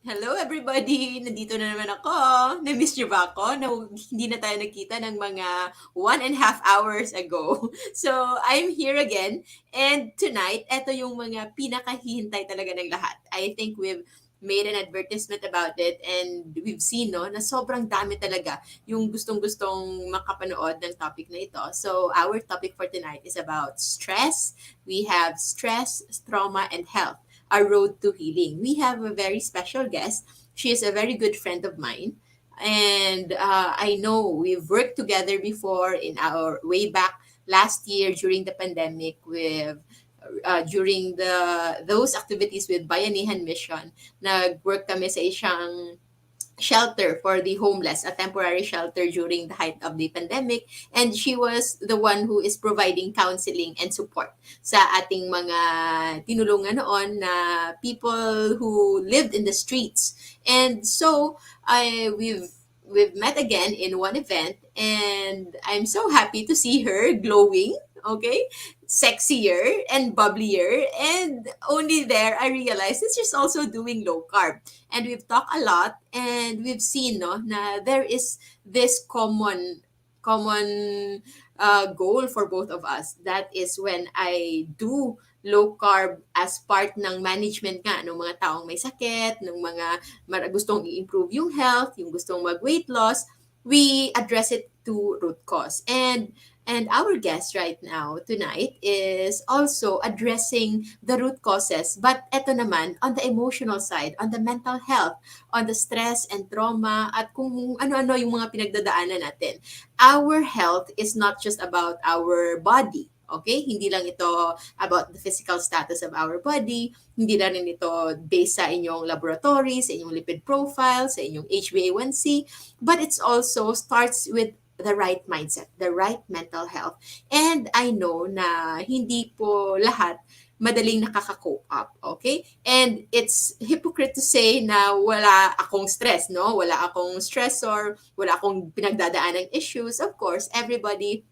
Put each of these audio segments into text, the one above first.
Hello everybody! Nandito na naman ako. Na-miss niyo ba ako? Na hindi na tayo nagkita ng mga 1.5 hours ago. So, I'm here again. And tonight, eto yung mga pinakahihintay talaga ng lahat. I think we've made an advertisement about it and we've seen no, na sobrang dami talaga yung gustong-gustong makapanood ng topic na ito. So, our topic for tonight is about stress. We have stress, trauma, and health, a road to healing. We have a very special guest. She is a very good friend of mine. And I know we've worked together before in our way back last year during the pandemic with during those activities with Bayanihan Mission. Nag-work kami sa isang shelter for the homeless, a temporary shelter during the height of the pandemic. And she was the one who is providing counseling and support sa ating mga tinulungan noon na people who lived in the streets. And so, we've met again in one event and I'm so happy to see her glowing, okay? Sexier and bubblier. And only there I realized that she's also doing low carb. And we've talked a lot and we've seen no na there is this common goal for both of us. That is when I do low carb as part ng management nga ng mga taong may sakit, ng mga gustong i-improve yung health, yung gustong mag-weight loss, we address it to root cause. And our guest right now tonight is also addressing the root causes. But eto naman, on the emotional side, on the mental health, on the stress and trauma, at kung ano-ano yung mga pinagdadaanan natin. Our health is not just about our body. Okay? Hindi lang ito about the physical status of our body. Hindi lang rin ito based sa inyong laboratory, sa inyong lipid profile, sa inyong HbA1c. But it's also starts with the right mindset, the right mental health. And I know na hindi po lahat madaling nakaka-cope up, okay? And it's hypocrite to say na wala akong stress, no? Wala akong stressor, wala akong pinagdadaan ng issues. Of course, everybody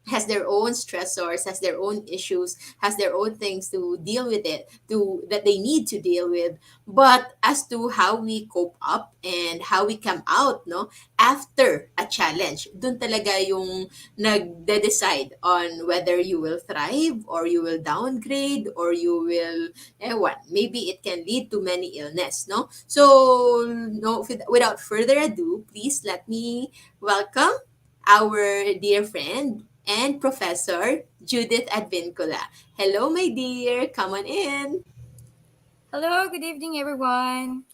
has their own stressors, has their own issues, has their own things to deal with it, to that they need to deal with. But as to how we cope up and how we come out, no, after a challenge, dun talaga yung nagde-decide on whether you will thrive or you will downgrade or you will, what, maybe it can lead to many illness, no? So, no, without further ado, please let me welcome our dear friend and Professor Judith Advincula. Hello, my dear. Come on in. Hello, good evening, everyone.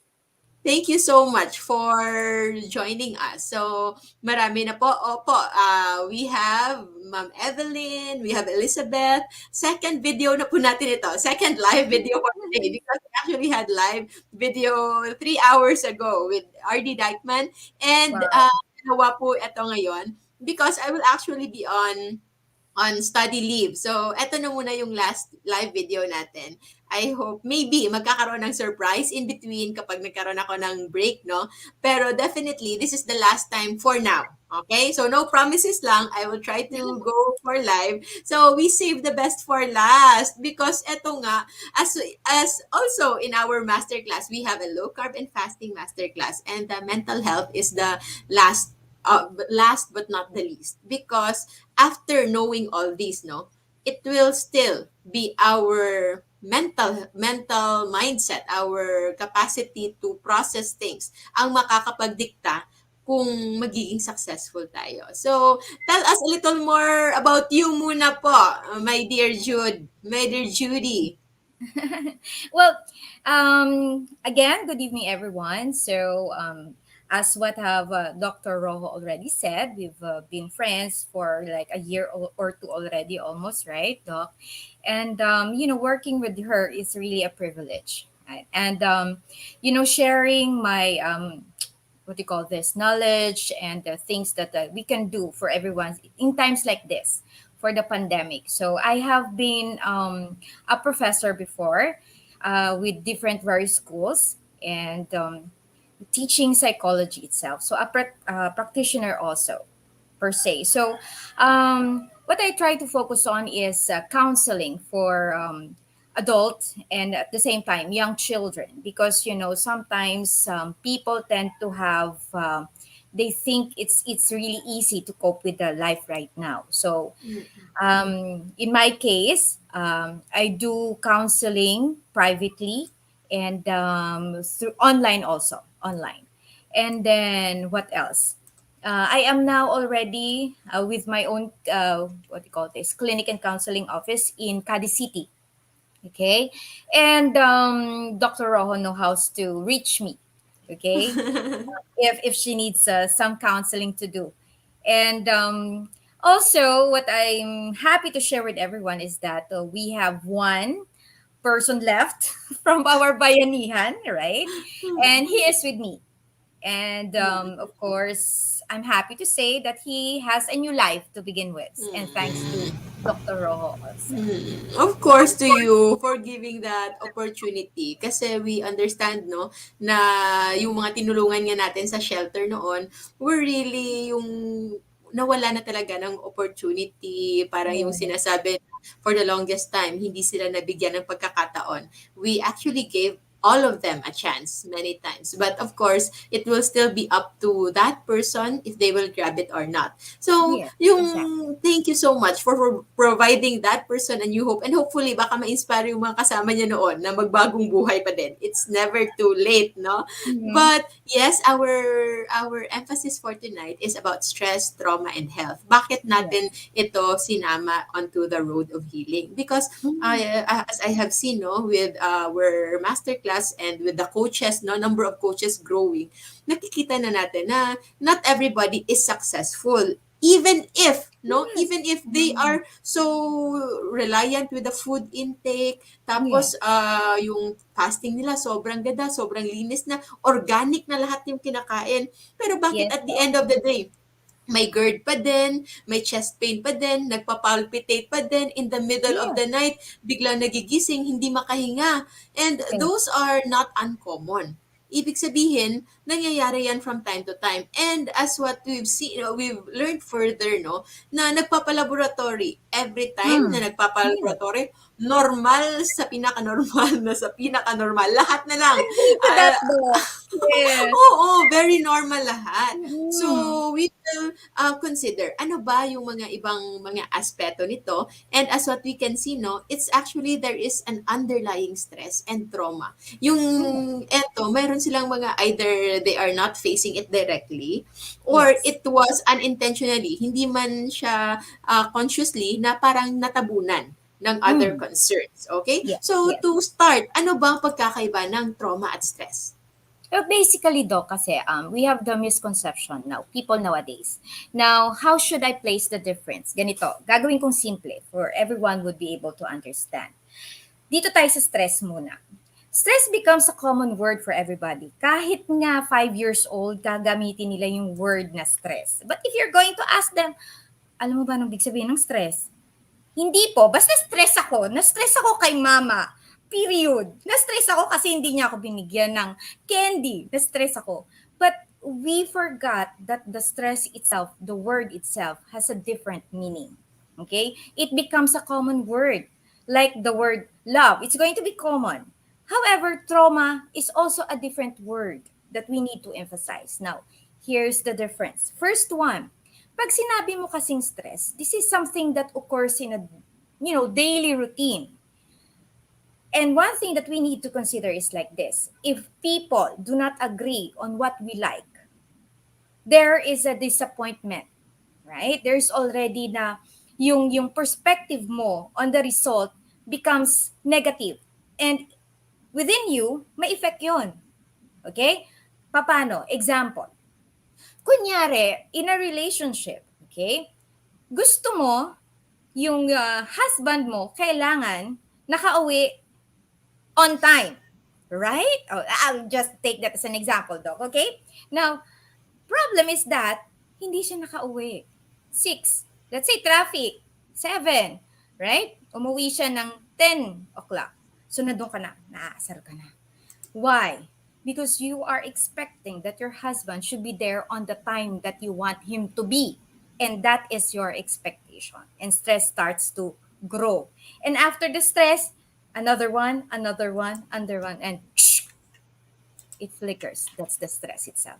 Thank you so much for joining us. So, marami na po. Opo, we have Ma'am Evelyn, we have Elizabeth. Second video na po natin ito. Second live video for today because we actually had live video 3 hours ago with RD Dykeman. And Wow. ginawa po ito ngayon because I will actually be on study leave. So, eto na muna yung last live video natin. I hope maybe magkakaroon ng surprise in between kapag nagkaroon ako ng break, no? Pero definitely, this is the last time for now. Okay? So, no promises lang. I will try to go for live. So, we save the best for last because eto nga, as also in our masterclass, we have a low carb and fasting masterclass and the mental health is the last but not the least because after knowing all this, no, it will still be our mental mindset, our capacity to process things ang makakapagdikta kung magiging successful tayo. So, tell us a little more about you muna po, my dear my dear Judy. Well, again, good evening, everyone. As what have Dr. Rojo already said, we've been friends for like a year or two already, almost, right, Doc? And working with her is really a privilege, right? And sharing my what do you call this knowledge and the things that we can do for everyone in times like this for the pandemic. So I have been a professor before with different various schools and teaching psychology itself. So a practitioner also per se. So what I try to focus on is counseling for adult and at the same time young children, because sometimes people tend to have they think it's really easy to cope with the life right now. So Mm. in my case, I do counseling privately and through online, also online. And then what else? I am now already with my own what do you call this, clinic and counseling office in Cadiz City. Okay, and Dr. Rojo know how to reach me. Okay, if she needs some counseling to do. And also, what I'm happy to share with everyone is that we have one person left from our bayanihan, right? And he is with me. And of course, I'm happy to say that he has a new life to begin with. And thanks to Dr. Rojo also. Of course to you for giving that opportunity kasi we understand no na yung mga tinulungan nga natin sa shelter noon were really yung nawala na talaga ng opportunity, parang yung Yeah. sinasabi for the longest time hindi sila nabigyan ng pagkakataon. We actually gave all of them a chance many times, but of course it will still be up to that person if they will grab it or not. So, Yeah, exactly. yung thank you so much for providing that person a new hope, and hopefully baka ma-inspire yung mga kasama niya noon na magbagong buhay pa din. It's never too late, no? Mm-hmm. But yes, our emphasis for tonight is about stress, trauma, and health. Bakit natin Yes. ito sinama onto the road of healing? Because Mm. as I have seen, no, with our masterclass and with the coaches, no, number of coaches growing, nakikita na natin na not everybody is successful, even if no, Yes. even if they are so reliant with the food intake, Yes. tapos yung fasting nila sobrang ganda, sobrang linis na, organic na lahat yung kinakain, pero bakit Yes. at the end of the day may GERD pa din, may chest pain pa din, nagpa-palpitate pa din, in the middle of Yes. the night, biglang nagigising, hindi makahinga. And Yes. those are not uncommon. Ibig sabihin, nangyayari yan from time to time. And as what we've seen, we've learned further, no, na nagpapalaboratory. Every time Mm. na Yes. nagpapalaboratory, normal sa pinaka-normal na sa pinaka-normal. Lahat na lang. Agree to that, Ah, Doc. Yes. Oo, very normal lahat. So, Mm. we will consider ano ba yung mga ibang mga aspeto nito, and as what we can see, no, it's actually there is an underlying stress and trauma. Yung Mm. eto, mayroon silang mga either they are not facing it directly or Yes. it was unintentionally, hindi man siya consciously na parang natabunan ng other Mm. concerns. Okay? Yes. So, Yes. to start, ano ba ang pagkakaiba ng trauma at stress? Basically, Doc, kasi we have the misconception now, people nowadays. Now, how should I place the difference? Ganito, gagawin kong simple for everyone would be able to understand. Dito tayo sa stress muna. Stress becomes a common word for everybody. Kahit nga 5 years old, gagamitin nila yung word na stress. But if you're going to ask them, alam mo ba anong big sabihin ng stress? Hindi po, basta stress ako. Na-stress ako kay mama. Period. Na-stress ako kasi hindi niya ako binigyan ng candy. Na-stress ako. But we forgot that the stress itself, the word itself, has a different meaning. Okay? It becomes a common word. Like the word love, it's going to be common. However, trauma is also a different word that we need to emphasize. Now, here's the difference. First one, pag sinabi mo kasing stress, this is something that occurs in a daily routine. And one thing that we need to consider is like this. If people do not agree on what we like, there is a disappointment, right? There's already na yung perspective mo on the result becomes negative. And within you, may effect yon. Okay? Paano? Example. Kunyari, in a relationship, okay? Gusto mo yung husband mo kailangan nakauwi on time. Right? Oh, I'll just take that as an example, Doc. Okay? Now, problem is that hindi siya nakauwi. 6. Let's say traffic. 7. Right? Umuwi siya ng 10 o'clock. So, nandun ka na. Naaasar ka na. Why? Because you are expecting that your husband should be there on the time that you want him to be. And that is your expectation. And stress starts to grow. And after the stress, another one, another one, and it flickers. That's the stress itself.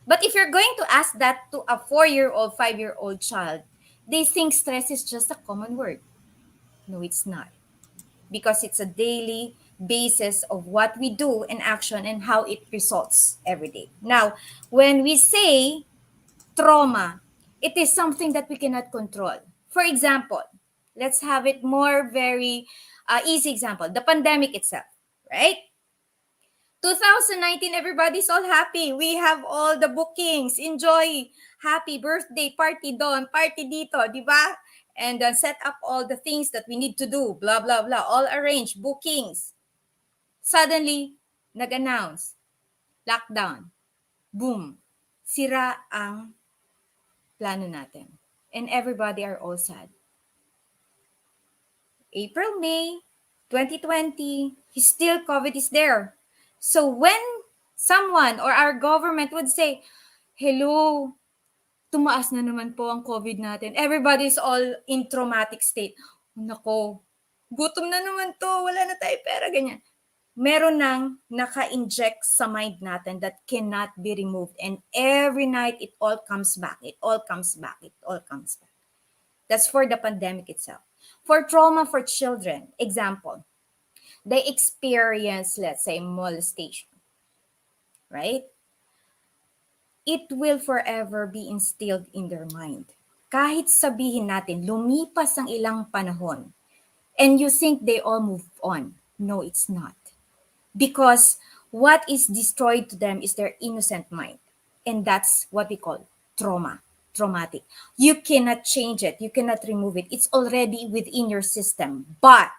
But if you're going to ask that to a 4-year-old, 5-year-old child, they think stress is just a common word. No, it's not. Because it's a daily basis of what we do in action and how it results every day. Now, when we say trauma, it is something that we cannot control. For example, let's have it more very easy example, the pandemic itself, right? 2019, everybody's all happy. We have all the bookings. Enjoy. Happy birthday, party doon, party dito, di ba? And then set up all the things that we need to do, blah, blah, blah. All arranged, bookings. Suddenly, nag-announce, lockdown. Boom. Sira ang plano natin. And everybody are all sad. April, May 2020, still COVID is there. So when someone or our government would say, hello, tumaas na naman po ang COVID natin. Everybody's all in traumatic state. Nako, gutom na naman to, wala na tayo pera, ganyan. Meron nang naka-inject sa mind natin that cannot be removed. And every night, it all comes back. It all comes back. It all comes back. That's for the pandemic itself. For trauma for children, example, they experience, let's say, molestation, right? It will forever be instilled in their mind. Kahit sabihin natin, lumipas ang ilang panahon, and you think they all move on. No, it's not. Because what is destroyed to them is their innocent mind. And that's what we call traumatic. You cannot change it. You cannot remove it. It's already within your system. But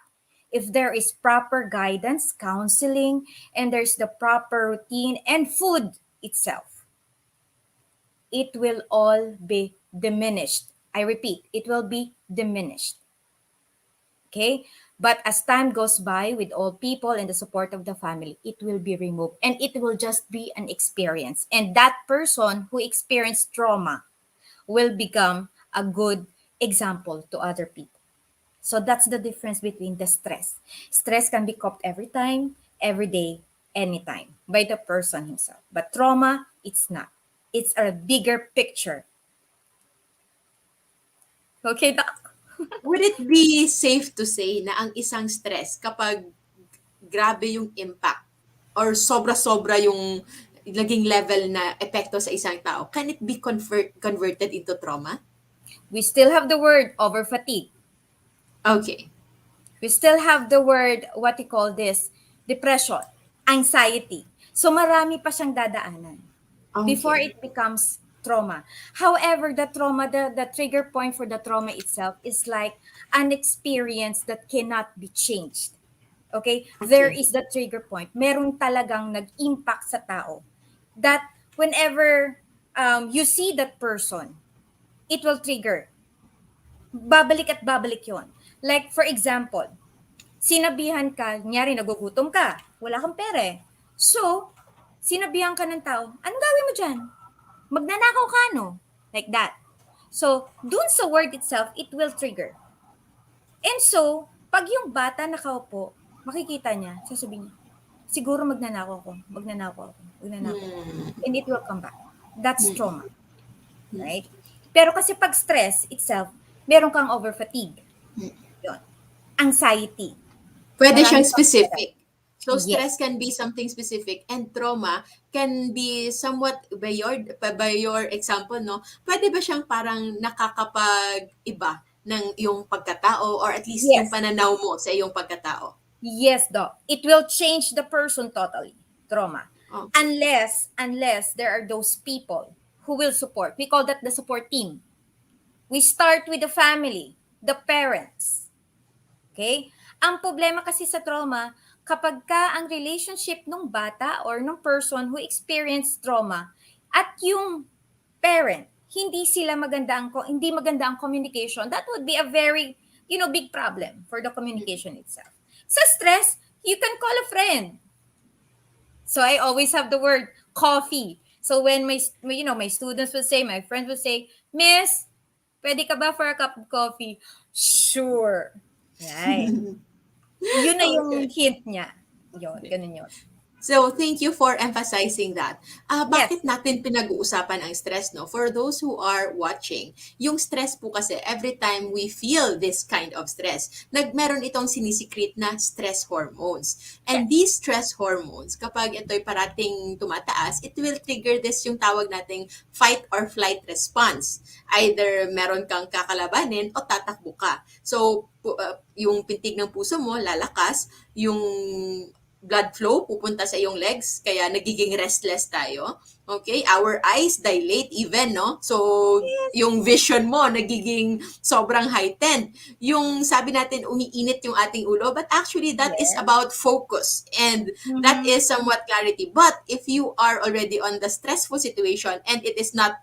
if there is proper guidance, counseling, and there's the proper routine and food itself, it will all be diminished. I repeat, it will be diminished. Okay? But as time goes by with all people and the support of the family, it will be removed and it will just be an experience. And that person who experienced trauma will become a good example to other people. So that's the difference between the stress. Stress can be coped every time, every day, anytime by the person himself. But trauma, it's not. It's a bigger picture. Okay, Doc? Would it be safe to say na ang isang stress kapag grabe yung impact or sobra-sobra yung naging level na epekto sa isang tao, can it be converted into trauma? We still have the word over fatigue. Okay. We still have the word, what you call this, depression, anxiety. So marami pa siyang dadaanan before Okay. it becomes trauma. However, the trauma, the trigger point for the trauma itself is like an experience that cannot be changed. Okay? There Okay. is the trigger point. Meron talagang nag-impact sa tao that whenever you see that person, it will trigger. Babalik at babalik yon. Like for example, sinabihan ka, nyari nagugutom ka, wala kang pere. So, sinabihan ka ng tao, anong gawin mo dyan? Magnanakaw ka, no? Like that. So, dun sa word itself, it will trigger. And so, pag yung bata nakaupo, makikita niya, sasabihin niya, siguro magnanakaw ako, magnanakaw ako, magnanakaw ako. And it will come back. That's trauma. Right? Pero kasi pag stress itself, meron kang over fatigue. Yun. Anxiety. Pwede Marami siyang pang specific. So Yes. stress can be something specific and trauma can be somewhat by your example, no? Pwede ba siyang parang nakakapag-iba ng iyong pagkatao or at least yung Yes. pananaw mo sa iyong pagkatao? Yes, Doc. It will change the person totally. Trauma. Okay. Unless there are those people who will support. We call that the support team. We start with the family, the parents. Okay? Ang problema kasi sa trauma, kapag ka ang relationship ng bata or ng person who experienced trauma at yung parent, hindi maganda ang communication, that would be a very, big problem for the communication itself. Sa stress, you can call a friend. So I always have the word coffee. So when my students would say, my friends would say, Miss, pwede ka ba for a cup of coffee? Sure. Right. Yun na yung Okay. hint niya. Yun, ganun yun. So, thank you for emphasizing that. Yes, Bakit natin pinag-uusapan ang stress, no? For those who are watching, yung stress po kasi, every time we feel this kind of stress, meron itong sinisikret na stress hormones. And yes, these stress hormones, kapag ito'y parating tumataas, it will trigger this yung tawag nating fight or flight response. Either meron kang kakalabanin o tatakbo ka. So, yung pintig ng puso mo lalakas, yung blood flow pupunta sa iyong legs, kaya nagiging restless tayo. Okay? Our eyes dilate even, no? So, yung vision mo nagiging sobrang heightened. Yung sabi natin, umiinit yung ating ulo, but actually that is yes. about focus and that Mm-hmm. is somewhat clarity. But if you are already on the stressful situation and it is not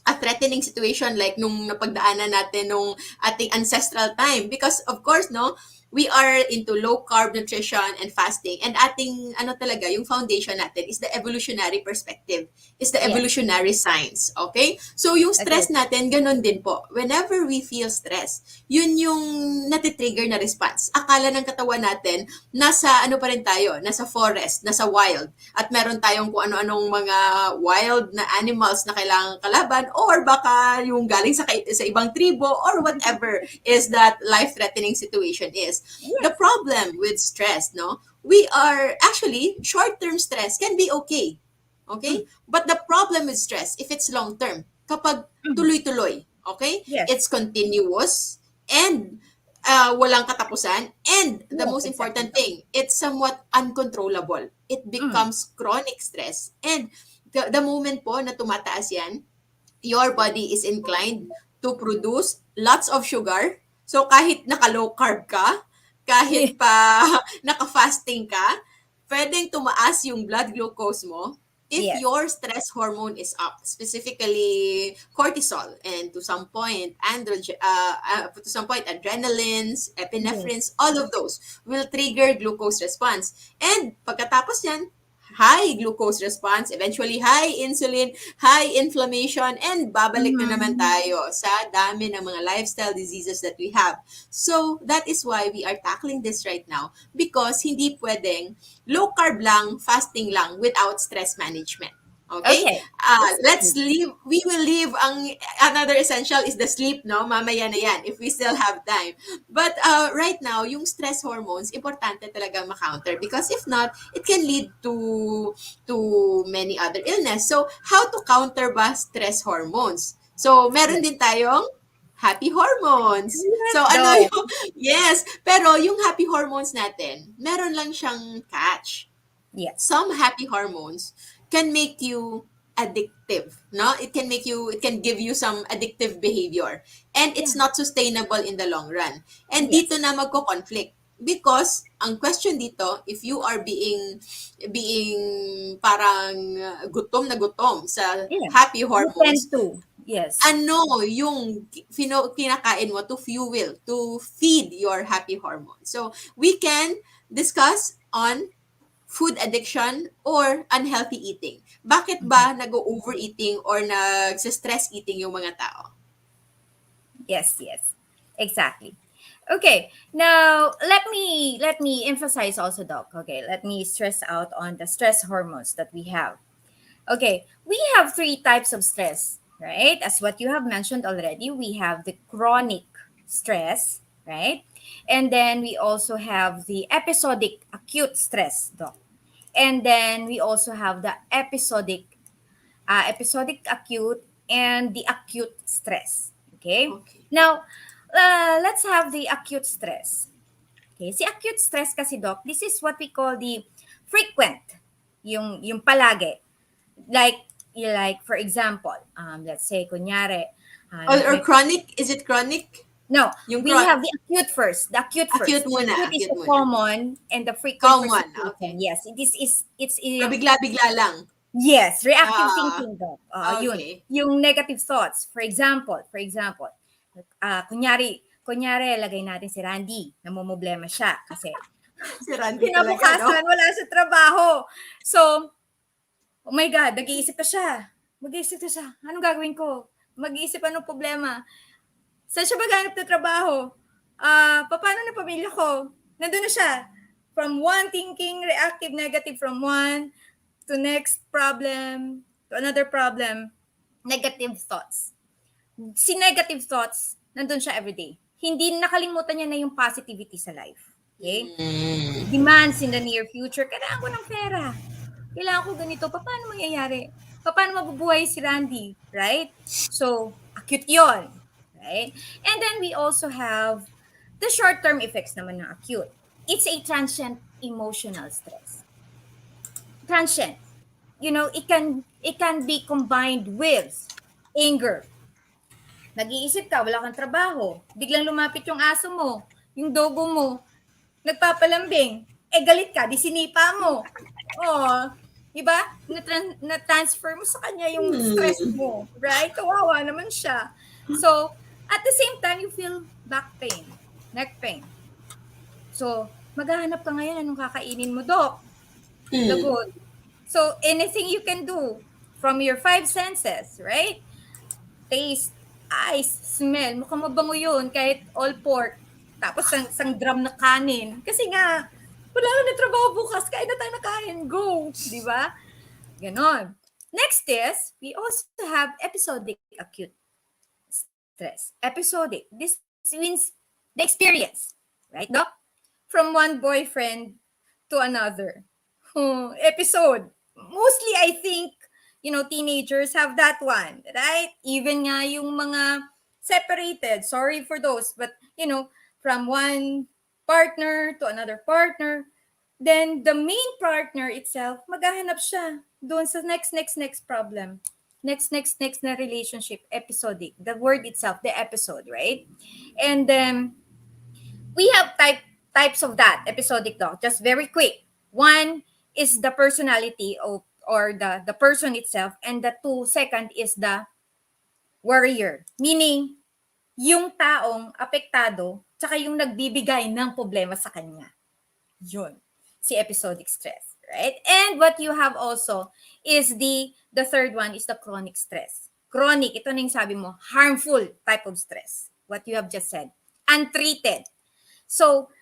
a threatening situation like nung napagdaanan natin nung ating ancestral time, because of course no, we are into low carb nutrition and fasting, and ating ano talaga yung foundation natin is the evolutionary perspective, is the Yes, evolutionary science. Okay, so yung agree. stress natin ganun din po, whenever we feel stress, yun yung natitrigger na response. Akala ng katawan natin nasa ano pa rin tayo, nasa forest, nasa wild, at meron tayong kung ano-anong mga wild na animals na kailangang kalaban, or baka yung galing sa ibang tribo, or whatever is that life-threatening situation is. The Yes. problem with stress, no? We are actually, short-term stress can be okay. Okay? Mm, But the problem with stress, if it's long-term, kapag mm, tuloy-tuloy, okay? yes, It's continuous and walang katapusan. And the yes, most exactly. important thing, it's somewhat uncontrollable. It Mm, becomes chronic stress. And the moment po na tumataas yan, your body is inclined to produce lots of sugar. So kahit naka-low carb ka, kahit pa naka-fasting ka, pwedeng tumaas yung blood glucose mo if yes, your stress hormone is up, specifically cortisol, and to some point to some point adrenalines, yes. epinephrines, all of those will trigger glucose response. And pagkatapos yan, high glucose response, eventually high insulin, high inflammation, and babalik na naman Mm-hmm. tayo sa dami ng mga lifestyle diseases that we have. So, that is why we are tackling this right now, because hindi pwedeng low carb lang, fasting lang without stress management. Okay? Okay, that's Let's good. leave, we will leave another essential is the sleep, no? Mamaya na yan, if we still have time. But right now, yung stress hormones, importante talaga ma-counter, because if not, it can lead to many other illness. So, how to counter ba stress hormones? So, meron Yes, din tayong happy hormones. let's So, ano go. yung, yes, pero yung happy hormones natin, meron lang siyang catch. Yes, Some happy hormones can make you addictive, no? It can give you some addictive behavior, and it's yeah, not sustainable in the long run. And dito yes, na magko-conflict, because ang question dito, if you are being parang gutom na gutom sa yeah. happy You tend hormones, to. Yes, ano yung kinakain mo to fuel, to feed your happy hormones. So we can discuss on food addiction or unhealthy eating. Bakit mhm. ba nag-overeating or nag-stress eating yung mga tao? Yes, yes, exactly. Okay, now let me emphasize also, Doc. Okay, let me stress out on the stress hormones that we have. Okay, we have three types of stress, right? As what you have mentioned already, we have the chronic stress, right? And then we also have the episodic acute stress, Doc. And then we also have the episodic acute and the acute stress. Okay? Okay. Now, let's have the acute stress. Okay, si acute stress kasi, Doc, this is what we call the frequent, yung palagi. Like for example, let's say kunyari, Or may chronic? Is it chronic? no, Yung we have the acute first. The acute acute first. muna, Acute is acute the muna. common and the frequent for Common, situation. okay. Yes, it is it's Pabigla-bigla lang. yes, reactive Ah, thinking daw. Yun. okay. Yung negative thoughts. For example, kunyari, lagay natin si Randy, namumblema siya kasi Si Randy talaga, no? kinabukasan wala sa trabaho. So, oh my God, nag-iisip na siya. Mag-iisip na siya. Anong gagawin ko? Mag-iisip anong problema? Saan siya maghanap ng trabaho? Paano na pamilya ko? Nandun na siya. From one thinking, reactive, negative, from one to next problem, to another problem, negative thoughts. Si negative thoughts, nandun siya everyday. Hindi nakalimutan niya na yung positivity sa life. Okay? Mm. Demands in the near future, kailangan ko ng pera. Kailangan ko ganito. Paano mangyayari? Paano mabubuhay si Randy? Right? So, acute yon. Right? And then we also have the short-term effects naman ng acute. It's a transient emotional stress. Transient. It can be combined with anger. Nag-iisip ka, wala kang trabaho. Biglang lumapit yung aso mo, yung dogo mo, nagpapalambing. Galit ka, di sinipa mo. Oh, diba? Na-transfer mo sa kanya yung stress mo. Right? Kawawa naman siya. So, at the same time, you feel back pain, neck pain. So, maghahanap ka ngayon, anong kakainin mo, Doc? Mm. Lagot. So, anything you can do from your five senses, right? Taste, eyes, smell. Mukhang mabango yun kahit all pork. Tapos sang drum na kanin. Kasi nga, wala na trabaho bukas. Kain na tayo na kain. Go! Di ba? Ganon. Next is, we also have episodic acute stress. Episodic. This means the experience. Right, Doc? From one boyfriend to another. Episode. Mostly, I think, teenagers have that one, right? Even nga yung mga separated, sorry for those, but, from one partner to another partner, then the main partner itself, maghahanap siya doon sa next problem. Next na relationship, episodic. The word itself, the episode, right? And then, we have types of that episodic dog. Just very quick. One is the personality of or the person itself, and the second is the worrier. Meaning, yung taong apektado, tsaka yung nagbibigay ng problema sa kanya. Yun. Si episodic stress. Right? And what you have also is the third one is the chronic stress. Chronic, ito na yung sabi mo, harmful type of stress. What you have just said. Untreated. So,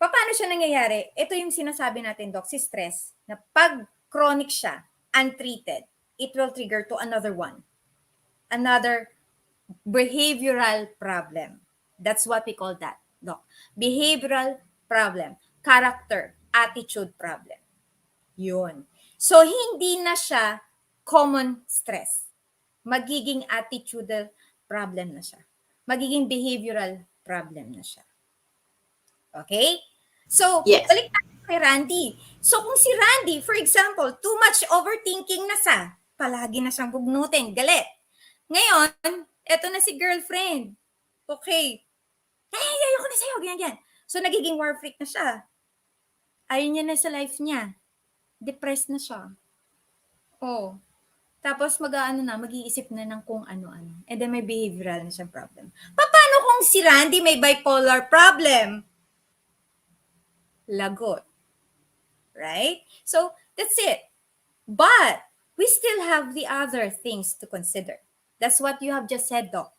paano siya nangyayari? Ito yung sinasabi natin, Doc, si stress, na pag chronic siya, untreated, it will trigger to another one. Another behavioral problem. That's what we call that, Doc. Behavioral problem. Character, attitude problem. Yun. So, hindi na siya common stress. Magiging attitudinal problem na siya. Magiging behavioral problem na siya. Okay? So, Yes. balik tayo kay Randy. So, kung si Randy, for example, too much overthinking na siya, palagi na siyang bugnutin, galit. Ngayon, eto na si girlfriend. Okay. Ay, ayoko na sa'yo, ganyan. So, nagiging war freak na siya. Ayaw niya na sa life niya. Depressed na siya. Oh. Tapos mag-iisip na ng kung ano-ano. And then may behavioral na siyang problem. Paano kung si Randy may bipolar problem? Lagot. Right? So, that's it. But, we still have the other things to consider. That's what you have just said, Doc.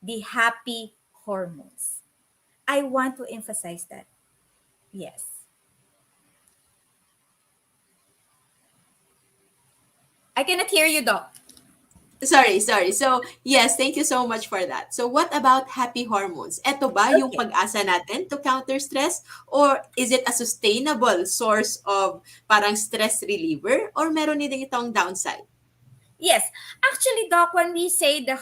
The happy hormones. I want to emphasize that. Yes. I cannot hear you, Doc. Sorry. So, yes, thank you so much for that. So, what about happy hormones? Ito ba yung Okay. pag-asa natin to counter stress? Or is it a sustainable source of parang stress reliever? Or meron din itong downside? Yes. Actually, Doc, when we say the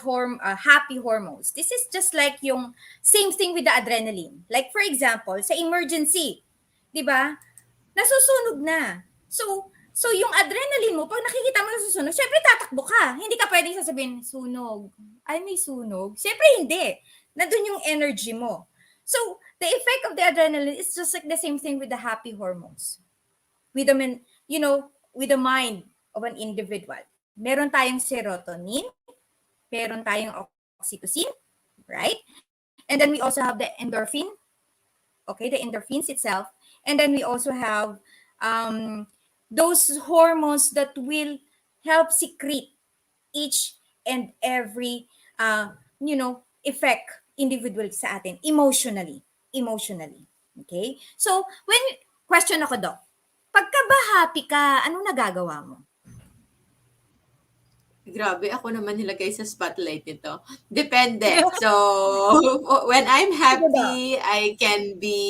happy hormones, this is just like yung same thing with the adrenaline. Like, for example, sa emergency, di ba? Nasusunog na. So yung adrenaline mo, pag nakikita mo nasusunog, syempre tatakbo ka. Hindi ka pwedeng sasabihin, sunog. Ay, may sunog. Syempre hindi. Nandun yung energy mo. So, the effect of the adrenaline is just like the same thing with the happy hormones. With with the mind of an individual. Meron tayong serotonin, meron tayong oxytocin, right? And then we also have the endorphin, okay, the endorphins itself. And then we also have those hormones that will help secrete each and every, effect individual sa atin emotionally. Okay? So, question ako, Doc, pagka ba happy ka, anong nagagawa mo? Grabe, ako naman nilagay sa spotlight nito. Depende. So, when I'm Sige, Doc. happy, I can be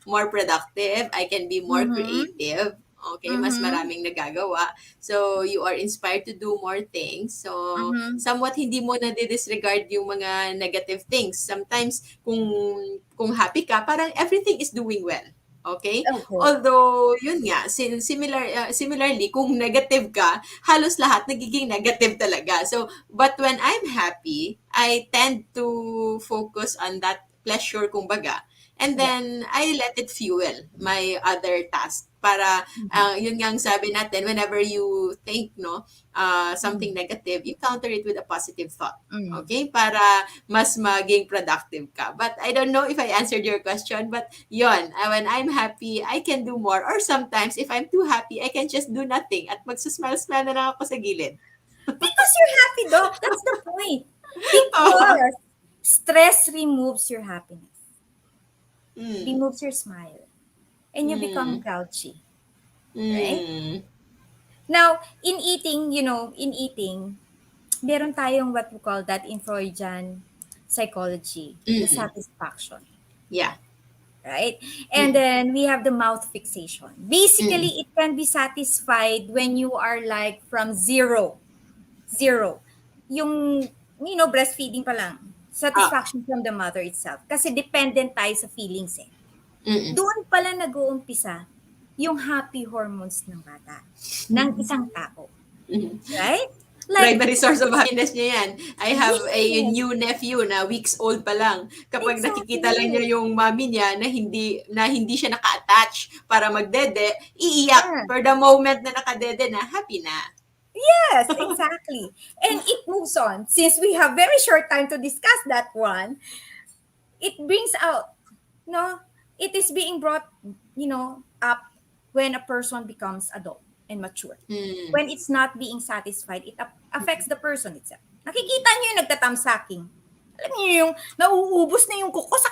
more productive. I can be more Mm-hmm. creative. Okay, mas Mm-hmm. maraming nagagawa. So, you are inspired to do more things. So, Mm-hmm. somewhat hindi mo na disregard yung mga negative things. Sometimes, kung happy ka, parang everything is doing well. Okay? Okay. Although, yun nga, similarly, kung negative ka, halos lahat nagiging negative talaga. So, but when I'm happy, I tend to focus on that pleasure, kumbaga. And Yeah. then, I let it fuel my other task. Para, Mm-hmm. yun nga ang sabi natin, whenever you think, no, something negative, you counter it with a positive thought. Mm-hmm. Okay? Para mas maging productive ka. But I don't know if I answered your question, but yon, when I'm happy, I can do more. Or sometimes, if I'm too happy, I can just do nothing at magsusmile-smile na lang ako sa gilid. Because you're happy, Doc. That's the point. Oo. Because stress removes your happiness, Mm. removes your smile, and you become Mm. grouchy, right? Mm. Now, in eating, meron tayong what we call that in Freudian psychology, the Mm. satisfaction, Yeah. right? And Mm. then we have the mouth fixation. Mm. Basically, it can be satisfied when you are like from zero. Yung, breastfeeding pa lang. Ah. Satisfaction from the mother itself. Kasi dependent tayo sa feelings eh. Mm. Doon pala nag-uumpisa yung happy hormones ng bata, ng isang tao. Mm. Right? Like, Primary source of happiness niya yan. I have a yes, new nephew na weeks old pa lang. Kapag nakikita lang exactly. niya yung mommy niya na hindi siya naka-attach para magdede, iiyak. Yeah. For the moment na nakadede na, happy na. Yes, exactly. And it moves on. Since we have very short time to discuss that one, it brings out, no, it is being brought, up when a person becomes adult and mature. Mm. When it's not being satisfied, it affects the person itself. Nakikita niyo yung nagtatamsaking. Alam niyo yung nauubos na yung kuko sa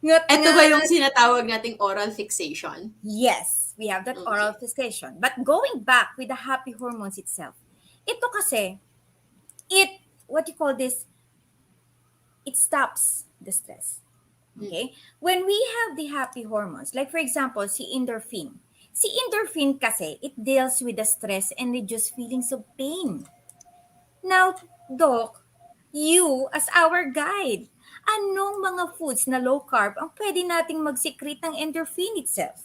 Ito ba yung ngat-ngat. sinatawag nating oral fixation? Yes, we have that oral Okay. fixation. But going back with the happy hormones itself, ito kasi, what you call this, it stops the stress. Mm. Okay? When we have the happy hormones, like for example, si endorphin. Si endorphin kasi, it deals with the stress and reduce feelings of pain. Now, Doc, you as our guide, anong mga foods na low carb ang pwede nating mag-secrete ng endorphin itself?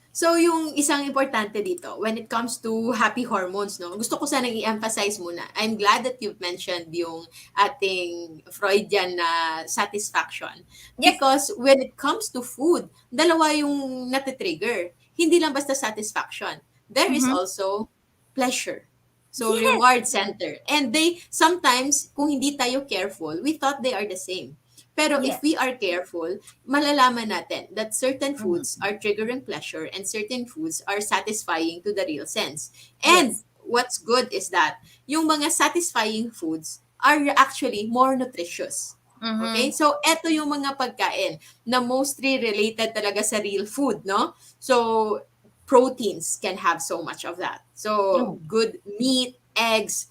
So, yung isang importante dito, when it comes to happy hormones, no, gusto ko sanang i-emphasize muna. I'm glad that you've mentioned yung ating Freudian na satisfaction. Yes. Because when it comes to food, dalawa yung natitrigger. Hindi lang basta satisfaction. There is Mm-hmm. also pleasure. So, Yes. reward center. And they, sometimes, kung hindi tayo careful, we thought they are the same. Pero if Yes. we are careful, malalaman natin that certain foods Mm-hmm. are triggering pleasure and certain foods are satisfying to the real sense. And Yes. what's good is that yung mga satisfying foods are actually more nutritious. Okay? Mm-hmm. So, eto yung mga pagkain na mostly related talaga sa real food, no? So, proteins can have so much of that. So, Oh, good meat, eggs,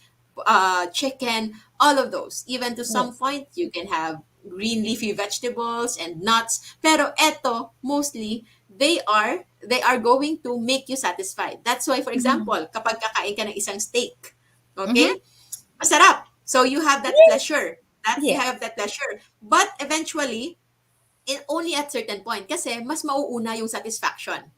chicken, all of those. Even to some yes. point, you can have green leafy vegetables and nuts. Pero eto, mostly, they are going to make you satisfied. That's why, for Mm-hmm. example, kapag kakain ka ng isang steak, Mm-hmm. okay? Masarap. So you have that Yes. pleasure. You Yes. have that pleasure. But eventually, only at certain point kasi mas mauuna yung satisfaction.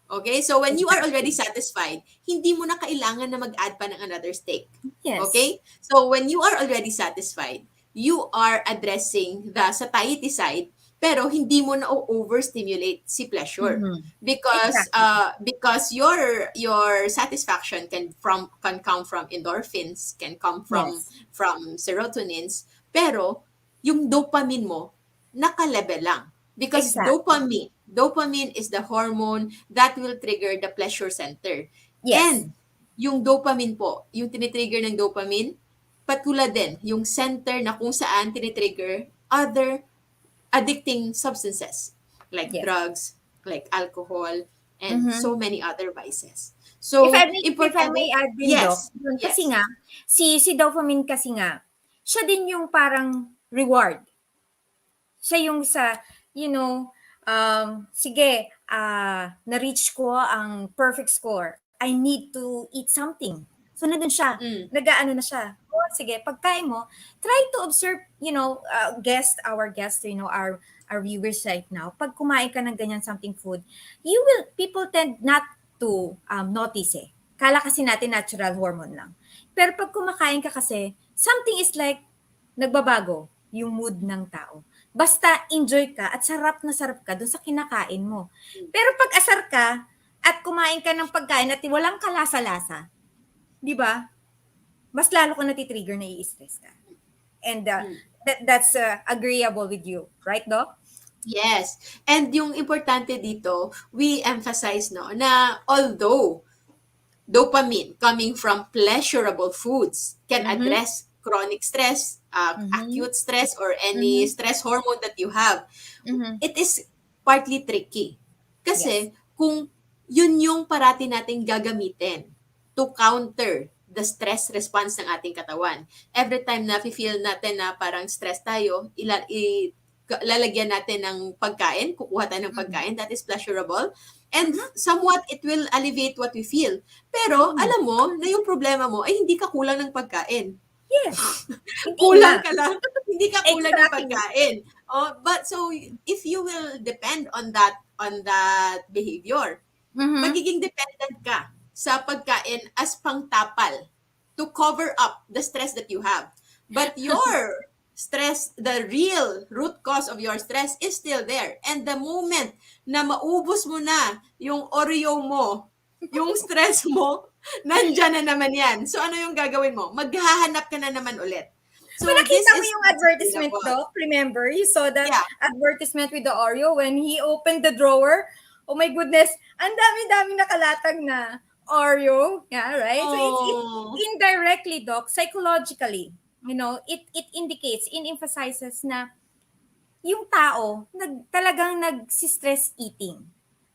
Okay? So when you are already Exactly. satisfied, hindi mo na kailangan na mag-add pa ng another steak. Yes. Okay? So when you are already satisfied, you are addressing the satiety side, pero hindi mo na overstimulate si pleasure. Mm-hmm. Exactly. Because your satisfaction can come from endorphins, can come from Yes. serotonins, pero yung dopamine mo naka-level lang. Because Exactly. dopamine is the hormone that will trigger the pleasure center. Yes. And yung dopamine po, yung tinitrigger ng dopamine, patulad din yung center na kung saan tinitrigger other addicting substances. like Yes. drugs, like alcohol, and Mm-hmm. so many other vices. If I So, may, if I may importante, add din, Doc, yes, dun, kasi yes. nga, si dopamine kasi nga, siya din yung parang reward. Siya yung sa, you know, sige, na-reach ko ang perfect score. I need to eat something. So, nandun siya. Mm, Nag-aano na siya. Oh, sige, pagkain mo, try to observe, our guest, our viewers right now. Pag kumain ka ng ganyan something food, people tend not to notice eh. Kala kasi natin natural hormone lang. Pero pag kumakain ka kasi, something is like nagbabago yung mood ng tao. Basta enjoy ka at sarap ka dun sa kinakain mo. Pero pag asar ka at kumain ka ng pagkain at walang kalasa-lasa, di ba? Mas lalo ka natitrigger na i-stress ka. And mm. that's agreeable with you. Right, Doc? Yes. And yung importante dito, we emphasize no na although dopamine coming from pleasurable foods can Mm-hmm. address chronic stress, Mm-hmm. acute stress, or any Mm-hmm. stress hormone that you have, Mm-hmm. it is partly tricky. Yes. Kasi kung yun yung parati nating gagamitin to counter the stress response ng ating katawan. Every time na feel natin na parang stress tayo, lalagyan natin ng pagkain, kukuha tayo ng Mm-hmm. pagkain that is pleasurable, and Mm-hmm. somewhat it will alleviate what we feel. Pero Mm-hmm. alam mo na yung problema mo ay hindi ka kulang ng pagkain. Yes. Hindi nga. Kulang ka lang, hindi ka kulang ng Exactly. pagkain. Oh, but so if you will depend on that behavior, Mm-hmm. magiging dependent ka sa pagkain as pangtapal to cover up the stress that you have. But your stress, the real root cause of your stress is still there. And the moment na maubos mo na yung Oreo mo, yung stress mo, nandyan na naman yan. So ano yung gagawin mo? Maghahanap ka na naman ulit. But So this nakita mo is yung advertisement, sustainable. Doc? Remember? You saw that Yeah. advertisement with the Oreo when he opened the drawer? Oh my goodness, ang dami-dami nakalatag na Oreo. Yeah, right? So it Oh. indirectly, Doc, psychologically, it indicates, it emphasizes na yung tao talagang nag-stress eating.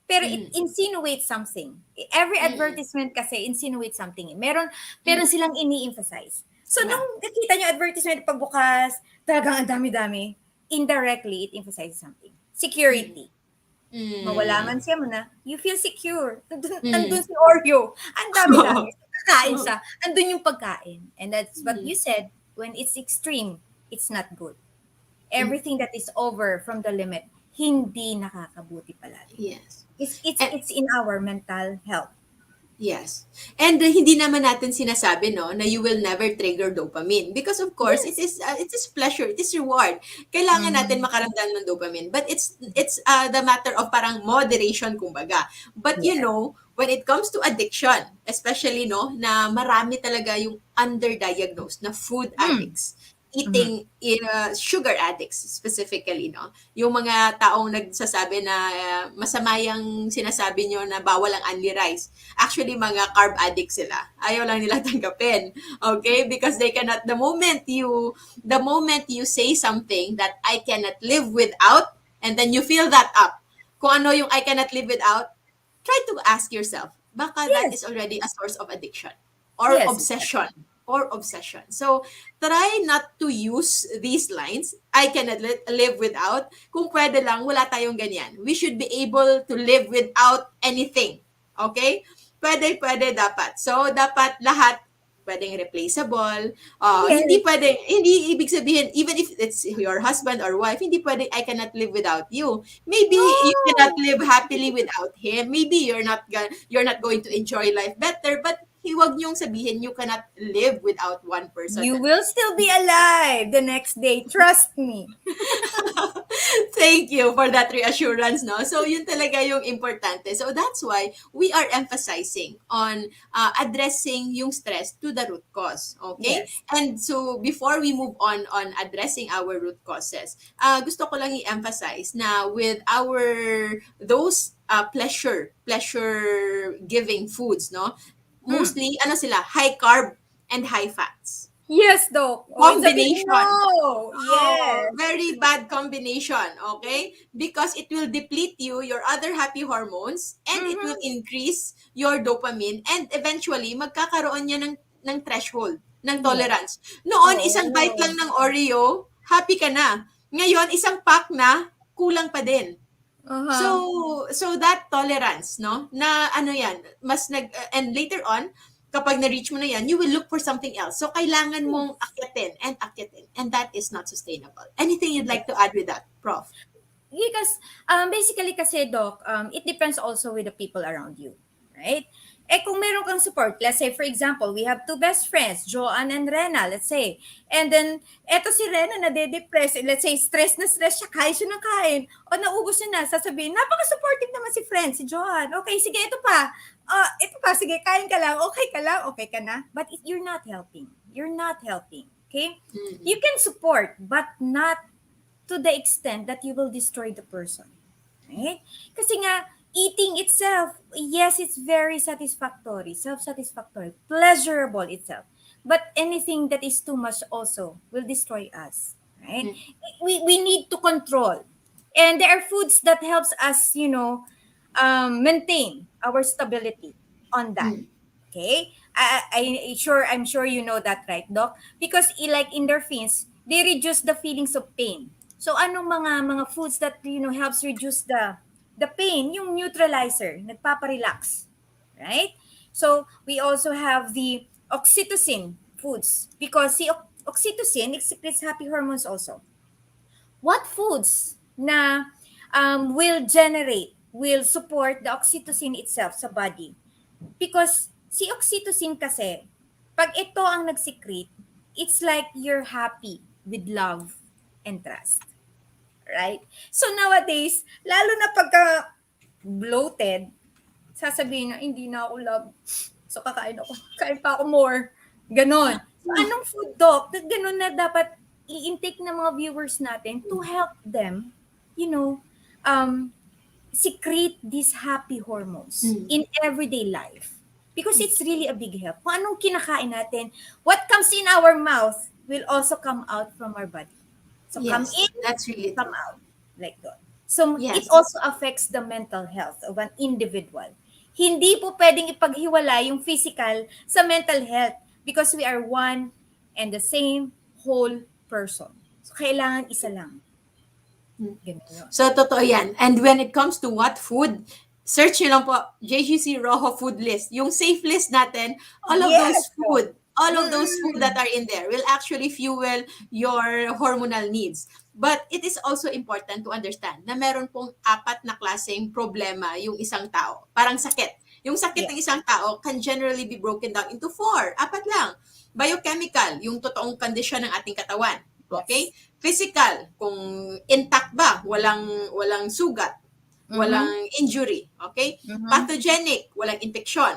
Pero it Mm. insinuates something. Every Mm. advertisement kasi insinuates something. Meron Mm. silang ini-emphasize. So, Yeah. nung nakita nyo advertisement pagbukas, talagang ang dami-dami, indirectly, it emphasizes something. Mm. Security. Mawala Mm. man siya mo na, you feel secure. Andun Mm. si Oreo. Ang dami-dami. Kakain Oo. siya. Andun yung pagkain. And that's what Mm. you said, when it's extreme, it's not good. Mm. Everything that is over from the limit, hindi nakakabuti palagi. Yes. It's in our mental health. Yes. And hindi naman natin sinasabi no na you will never trigger dopamine because of course Yes. it is pleasure, it is reward. Kailangan natin Mm-hmm. makaramdam ng dopamine but it's the matter of parang moderation kumbaga. But Yes. when it comes to addiction, especially no na marami talaga yung underdiagnosed na food Mm. addicts, Mm-hmm. eating sugar addicts specifically no. Yung mga taong nagsasabi na masama yung sinasabi nyo na bawal ang only rice. Actually, mga carb addicts sila. Ayaw lang nila tanggapin. Okay? Because they cannot, the moment you say something that I cannot live without, and then you fill that up. Kung ano yung I cannot live without, try to ask yourself, baka that Yes. is already a source of addiction or Yes. obsession or obsession. So, try not to use these lines. I cannot live without. Kung pwede lang, wala tayong ganyan. We should be able to live without anything. Okay? Pwede dapat. So, dapat lahat pwedeng replaceable. Hindi Yes. hindi ibig sabihin, even if it's your husband or wife, hindi pwede, I cannot live without you. Maybe you cannot No. live happily without him. Maybe you're not going to enjoy life better, but huwag niyong sabihin you cannot live without one person. You will still be alive the next day. Trust me. Thank you for that reassurance, no? So, yun talaga yung importante. So, that's why we are emphasizing on addressing yung stress to the root cause, okay? Yes. And so, before we move on addressing our root causes, gusto ko lang i-emphasize na with those pleasure giving foods, no? Mm. Mostly, ano sila, high carb and high fats. Yes, Doc. Oh, it's a big Combination. no. Oh, Yes. very bad combination, okay? Because it will deplete you, your other happy hormones, and it will Mm-hmm. increase your dopamine, and eventually, magkakaroon niya ng threshold, ng Yes. tolerance. Noon, isang bite Oo. lang ng Oreo, happy ka na. Ngayon, isang pack na, kulang pa din. So Uh-huh. so that tolerance, no, na ano yan, mas and later on, kapag na-reach mo na yan, you will look for something else. So kailangan mong Yes. akyatin, and that is not sustainable. Anything you'd like to Yes. add with that, Prof? Because basically kasi Doc, it depends also with the people around you, right? Eh kung meron kang support, let's say for example, we have two best friends, Joanne and Rena, let's say. And then eto si Rena na de-depress, let's say stress siya, kain siya ng kain, o naubos niya na, sasabihin, napaka-supportive naman si friend, si Joanne. Okay, sige, ito pa. Ito pa, sige, kain ka lang, okay ka na. But if you're not helping, okay? You Mm-mm. can support, but not to the extent that you will destroy the person. Right? Kasi nga, eating itself, yes, it's very satisfactory, self-satisfactory, pleasurable itself. But anything that is too much also will destroy us. Right? Mm. We need to control. And there are foods that helps us, maintain our stability on that. Mm. Okay? I'm sure you know that, right, Doc? Because like endorphins, they reduce the feelings of pain. So anong mga foods that helps reduce the pain, yung neutralizer, nagpapa-relax, right? So we also have the oxytocin foods because si oxytocin it secretes happy hormones also. What foods na will support the oxytocin itself sa body? Because si oxytocin kasi, pag ito ang nag-secrete, it's like you're happy with love and trust. Right? So nowadays, lalo na pagka bloated, sasabihin na, hindi na ako love. So kakain ako. Kain pa ako more. Ganon. So anong food, Doc? Ganon na dapat i-intake ng mga viewers natin to help them, you know, um, secrete these happy hormones Mm. in everyday life. Because it's really a big help. Kung anong kinakain natin, what comes in our mouth will also come out from our body. So come Yes, in, that's really come true. out. Like that. So it Yes. also affects the mental health of an individual. Hindi po pwedeng ipaghiwalay yung physical sa mental health because we are one and the same whole person. So kailangan isa lang. Mm. Ganun yun. So, totoo yan. And when it comes to what food, search nyo lang po, JGC Rojo food list. Yung safe list natin, Yes, Doc. all of those food that Mm. are in there will actually fuel your hormonal needs. But it is also important to understand na meron pong apat na klaseng problema yung isang tao. Parang sakit. Yung sakit Yeah. ng isang tao can generally be broken down into four. Apat lang. Biochemical, yung totoong kondisyon ng ating katawan. Okay? Yes. Physical, kung intact ba, walang sugat, Mm-hmm. walang injury, okay? Mm-hmm. Pathogenic, walang infeksyon,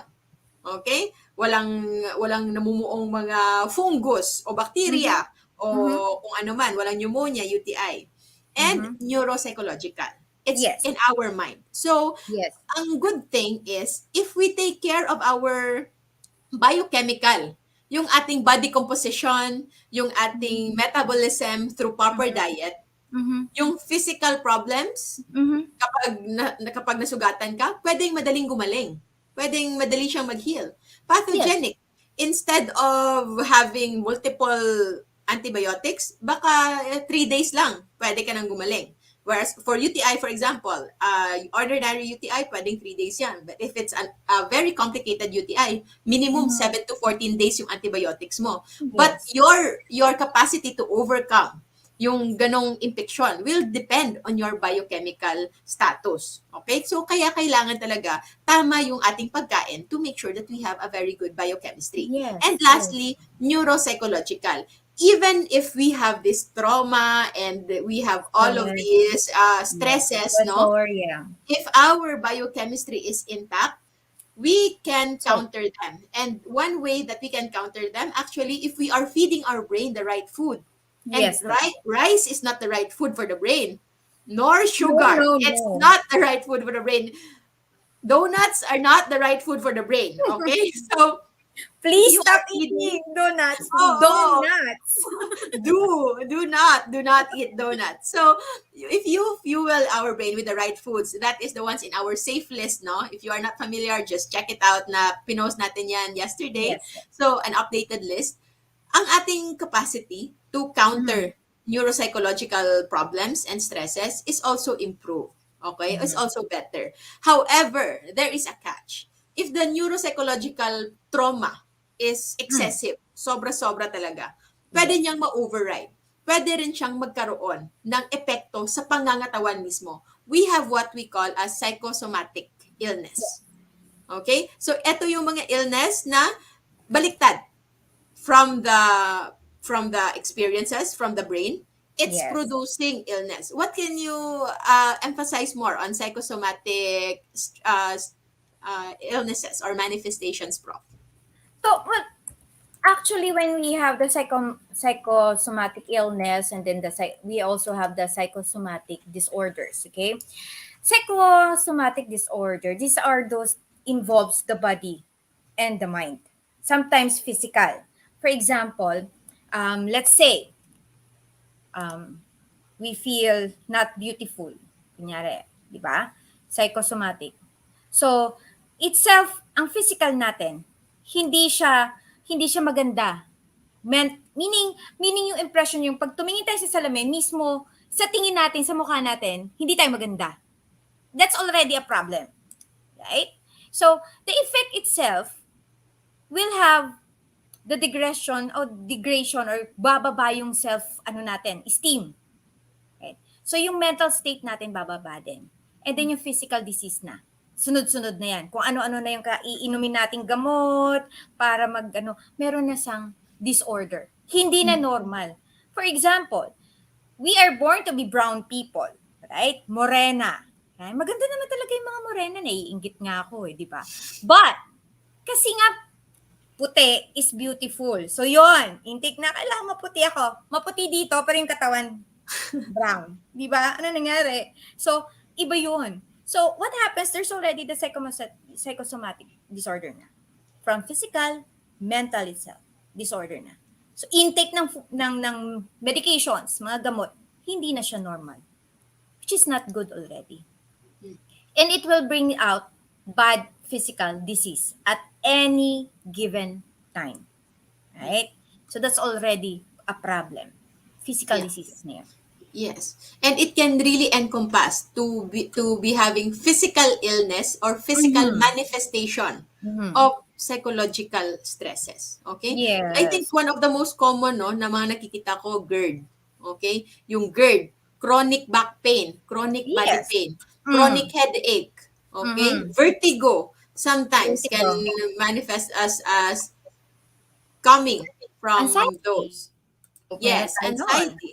okay? Walang namumuong mga fungus o Mm-hmm. bacteria o Mm-hmm. kung ano man, walang pneumonia, UTI. And Mm-hmm. neuropsychological. It's Yes. in our mind. So, Yes. ang good thing is if we take care of our biochemical, yung ating body composition, yung ating metabolism through proper diet, Mm-hmm. yung physical problems, Mm-hmm. kapag nasugatan ka, pwedeng madaling gumaling. Pwedeng madali siyang mag-heal. Yes. Pathogenic, instead of having multiple antibiotics, baka 3 days lang, pwede ka nang gumaling. Whereas for UTI, for example, ordinary UTI, pwedeng 3 days yan. But if it's a very complicated UTI, minimum Mm-hmm. 7 to 14 days yung antibiotics mo. But Yes. your capacity to overcome yung ganong infection will depend on your biochemical status. Okay? So, kaya kailangan talaga tama yung ating pagkain to make sure that we have a very good biochemistry. And Yes. Yes. lastly, neuropsychological. Even if we have this trauma and we have all of Stress. these Yes. stresses, no? Stressor, yeah. If our biochemistry is intact, we can So, counter them. And one way that we can counter them, actually, if we are feeding our brain the right food. And yes, Doc. rice is not the right food for the brain, nor No, sugar. no, It's no. not the right food for the brain. Donuts are not the right food for the brain. Okay? So, If Please you stop are eating feeding, donuts. oh, Donuts. do not eat donuts. So if you fuel our brain with the right foods, that is the ones in our safe list, no? If you are not familiar, just check it out, na pinost natin yan yesterday. Yes. So an updated list. Ang ating capacity to Mm-hmm. counter neuropsychological problems and stresses is also improved. Okay? It's Mm-hmm. also better. However, there is a catch. If the neuropsychological trauma is Mm. excessive, sobra-sobra talaga, pwede Yes. niyang ma-override. Pwede rin siyang magkaroon ng epekto sa pangangatawan mismo. We have what we call as psychosomatic illness. Okay? So, ito yung mga illness na baliktad from the experiences from the brain. It's Yes. producing illness. What can you emphasize more on psychosomatic illnesses or manifestations, Prof? So, well, actually, when we have the psychosomatic illness, and then we also have the psychosomatic disorders. Okay, psychosomatic disorder. These are those involves the body and the mind. Sometimes physical. For example, let's say um, we feel not beautiful. Kunyari, di ba? Psychosomatic. So, itself, ang physical natin, hindi siya hindi siya maganda. Meaning yung impression, yung pag tumingin tayo sa salamin, mismo sa tingin natin, sa mukha natin, hindi tayo maganda. That's already a problem. Right? So, the effect itself will have the degradation or bababa yung esteem. Right? So, yung mental state natin bababa din. And then yung physical disease na. Sunod-sunod na yan. Kung ano-ano na yung iinumin nating gamot para meron na siyang disorder. Hindi na normal. For example, we are born to be brown people. Right? Morena. Right? Maganda naman talaga yung mga morena. Naiinggit nga ako di ba? But, kasi nga, puti is beautiful. So, yon intake na, kailangan maputi ako. Maputi dito, pero yung katawan, brown. Di ba? Ano nangyari? So, iba yun. So, what happens? There's already the psychosomatic disorder na. From physical, mental itself, disorder na. So, intake ng medications, mga gamot, hindi na siya normal. Which is not good already. And it will bring out bad physical disease at any given time. Right? So, that's already a problem. Physical Yeah. diseases na yan. Yes. And it can really encompass to be having physical illness or physical Mm-hmm. manifestation Mm-hmm. of psychological stresses. Okay? I think Yes. one of the most common no na mga nakikita ko GERD. Okay? Yung GERD, chronic back pain, chronic body Yes. pain, Mm. chronic headache, okay? Mm-hmm. Vertigo sometimes can Vertigo. manifest as coming from Anxiety. those. Meron Yes, tayo nun. anxiety.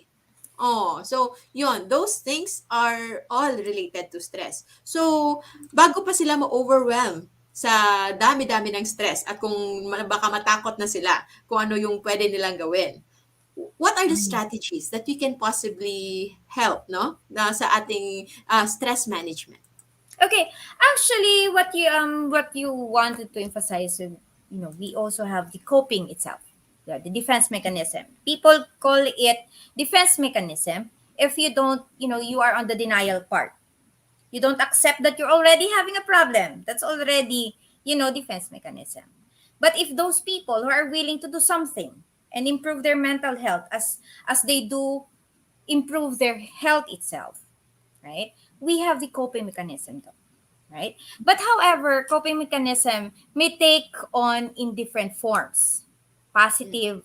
Oh, so yun, those things are all related to stress. So, bago pa sila ma-overwhelm sa dami-dami ng stress at kung baka matakot na sila kung ano yung pwede nilang gawin. What are the Mhm. strategies that we can possibly help, no? Na sa ating stress management. Okay. Actually, what you wanted to emphasize, we also have the coping itself. Yeah, the defense mechanism. People call it defense mechanism if you don't, you are on the denial part. You don't accept that you're already having a problem. That's already, defense mechanism. But if those people who are willing to do something and improve their mental health as they do improve their health itself, right? We have the coping mechanism though, right? But however, coping mechanism may take on in different forms, positive,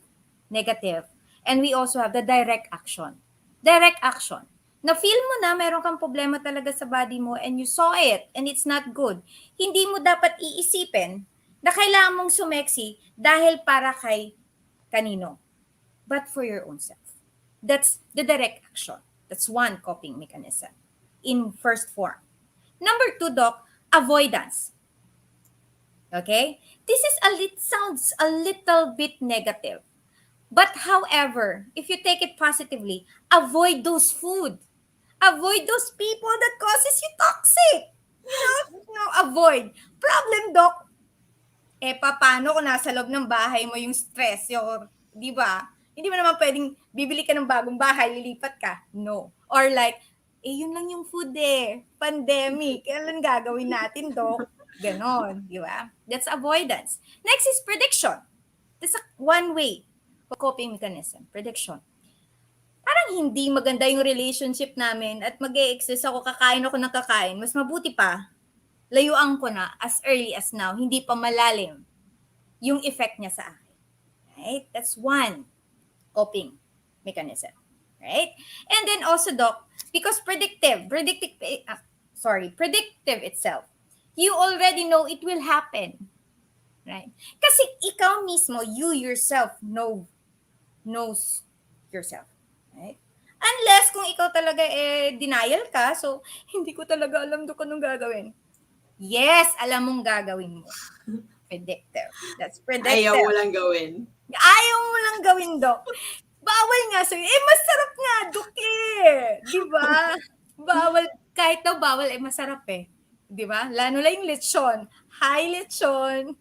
negative, and we also have the direct action. Direct action. Na feel mo na meron kang problema talaga sa body mo and you saw it and it's not good. Hindi mo dapat iisipin na kailangan mong sumeksi dahil para kay kanino, but for your own self. That's the direct action. That's one coping mechanism in first form. Number two, Doc, avoidance. Okay? This is sounds a little bit negative. But however, if you take it positively, avoid those food. Avoid those people that causes you toxic. Avoid. Problem, Doc. Paano kung nasa loob ng bahay mo yung stress, yung, di ba? Hindi mo naman pwedeng bibili ka ng bagong bahay, lilipat ka. No. Or like, yun lang yung food Pandemic. Kailan gagawin natin, Dok? Ganon, di ba? That's avoidance. Next is prediction. That's one way coping mechanism. Prediction. Parang hindi maganda yung relationship namin at mag-e-excess ako, kakain ako ng kakain. Mas mabuti pa, layuan ko na as early as now, hindi pa malalim yung effect niya sa akin. Right? That's one coping mechanism. Right? And then also, Doc, because predictive itself, you already know it will happen. Right? Kasi ikaw mismo, you yourself knows yourself. Right? Unless kung ikaw talaga denial ka, so hindi ko talaga alam doon anong gagawin. Yes, alam mong gagawin mo. Predictive. That's predictive. Ayaw mo lang gawin. Ayaw mo lang gawin, Dok. Bawal nga sa'yo. Masarap nga, Dok Di ba? Bawal. Kahit daw bawal, masarap Di ba? Lalo lang yung lechon. Hi, lechon.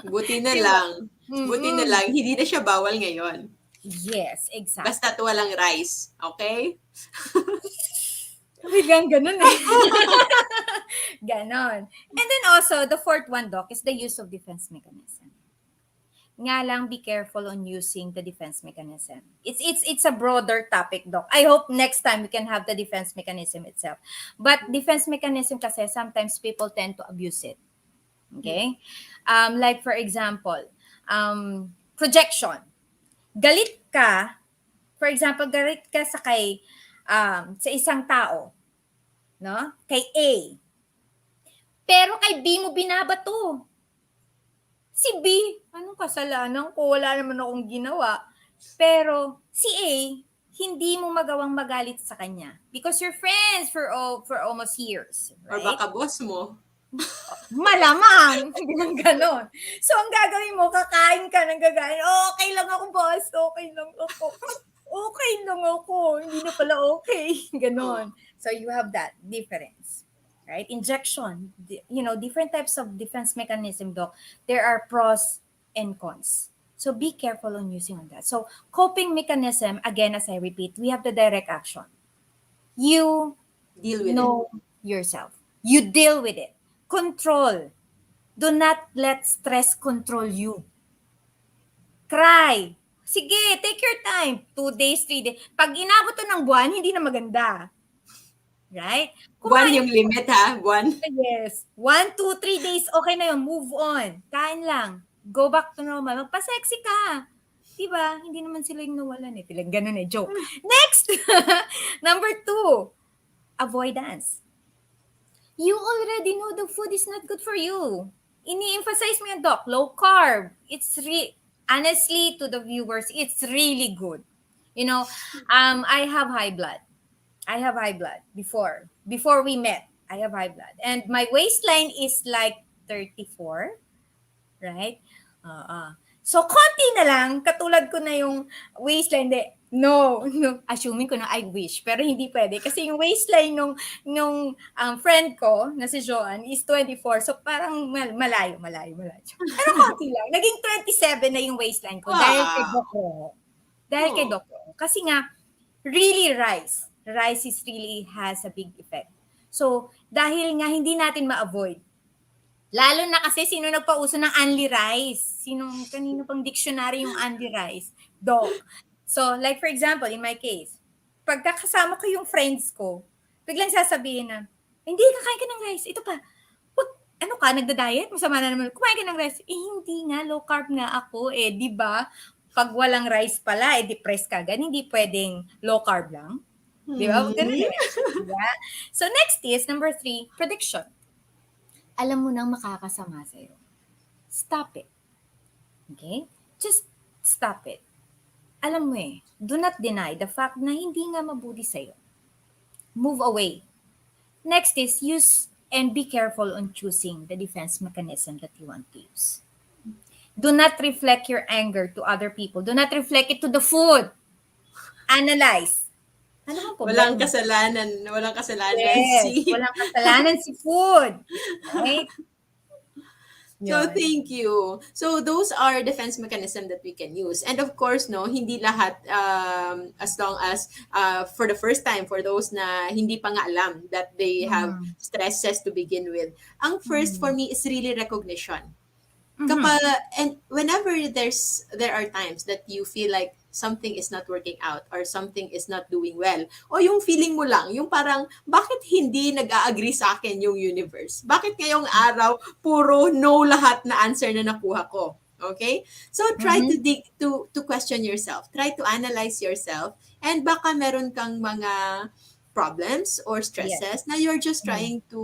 Buti na lang. Buti na lang. Hindi na siya bawal ngayon. Yes, exactly. Basta't walang rice. Okay? Biglang ganun Ganon. And then also, the fourth one, Doc, is the use of defense mechanism. Nga lang, be careful on using the defense mechanism. It's a broader topic, Doc. I hope next time we can have the defense mechanism itself. But defense mechanism kasi, sometimes people tend to abuse it. Okay? Like for example, projection. Galit ka, for example, galit ka sa isang tao, no? Kay A. Pero kay B mo binabato. Si B, anong kasalanan ko? Wala naman akong ginawa. Pero si A, hindi mo magawang magalit sa kanya because you're friends for almost years. Right? Or baka boss mo. Malamang. Hindi ganon. So, ang gagawin mo, kakain ka ng gagain. Okay lang ako, boss. Okay lang ako. Okay lang ako. Hindi na pala okay. Ganon. So, you have that difference. Right? Injection. Different types of defense mechanism, Doc. There are pros and cons. So, be careful on using on that. So, coping mechanism, again, as I repeat, we have the direct action. You know yourself. You deal with it. Control. Do not let stress control you. Cry. Sige, take your time. 2 days, 3 days. Pag inabot to ng buwan, hindi na maganda. Right? Buwan yung limit, ha? Buwan. Yes. 1, 2, 3 days, okay na yun. Move on. Kain lang. Go back to normal. Magpa-sexy ka. Diba? Hindi naman sila yung nawalan Tilang ganun joke. Next! Number 2. Avoidance. You already know the food is not good for you. Ini-emphasize mo yung, Doc, low carb. It's honestly, to the viewers, it's really good. I have high blood. Before we met, I have high blood. And my waistline is like 34, right? So, konti na lang, katulad ko na yung waistline. No. Assuming ko na I wish, pero hindi pwede. Kasi yung waistline nung friend ko, na si Joanne, is 24. So, parang malayo. Pero konti lang. Naging 27 na yung waistline ko dahil kay Doc Rojo. Kasi nga, really rice. Rice really has a big effect. So, dahil nga hindi natin ma-avoid, lalo na kasi sino nagpauso ng only rice? Kanino pang dictionary yung only rice? Doc. So, like for example, in my case, pagkakasama ko yung friends ko, biglang sasabihin na, hindi, kakain ka ng rice. Ito pa, nagda-diet? Masama na naman. Kumain ka ng rice. Hindi nga, low carb nga ako di ba? Pag walang rice pala, depressed ka. Hindi pwedeng low carb lang. Di ba? Ganun diba? So, next is, number 3, prediction. Alam mo nang makakasama sa'yo. Stop it. Okay? Just stop it. Alam mo do not deny the fact na hindi nga mabuti sa'yo. Move away. Next is, use and be careful on choosing the defense mechanism that you want to use. Do not reflect your anger to other people. Do not reflect it to the food. Analyze. Ano bang problema? Walang kasalanan. Yes, walang kasalanan si food. Right? So Yun. thank you. So those are defense mechanism that we can use. And of course, no, hindi lahat as long as for the first time for those na hindi pa nga alam that they have Mhm. stresses to begin with. Ang first for Mhm. me is really recognition. Mhm. Kapag and whenever there are times that you feel like something is not working out or something is not doing well o yung feeling mo lang yung parang bakit hindi nag-a-agree sa akin yung universe, bakit ngayong araw puro no lahat na answer na nakuha ko. Okay, so try to Mhm. dig to question yourself, try to analyze yourself, and baka meron kang mga problems or Yes. stresses na you're just Mhm. trying to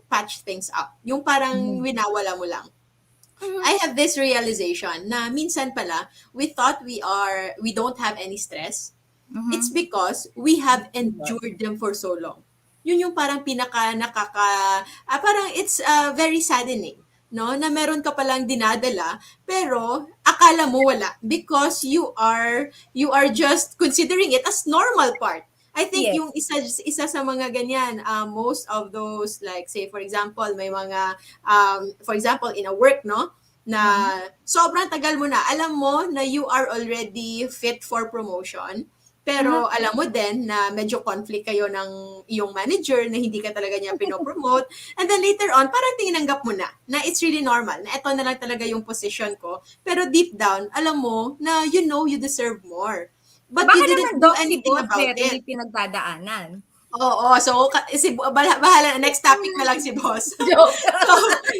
patch things up, yung parang Mhm. winawala mo lang. Mhm. I have this realization na minsan pala we thought we don't have any stress. It's Mhm. because we have Diba? endured them for so long. Yun yung parang pinaka parang it's very saddening, no? Na meron ka palang dinadala pero akala mo wala because you are just considering it as normal part. I think Yes. yung isa sa mga ganyan, most of those, like say for example may mga for example in a work, no, Mhm. na sobrang tagal mo na alam mo na you are already fit for promotion, Mhm. pero alam mo din na medyo conflict kayo ng iyong manager na hindi ka talaga niya pinopromote. And then later on, parang tinanggap mo na it's really normal, na ito na lang talaga yung position ko. Pero deep down, alam mo na you know you deserve more. But you Baka didn't naman do si anything boss about meron it. din pinagdadaanan. Oo, so si bahala next topic na lang si boss. Joke. So,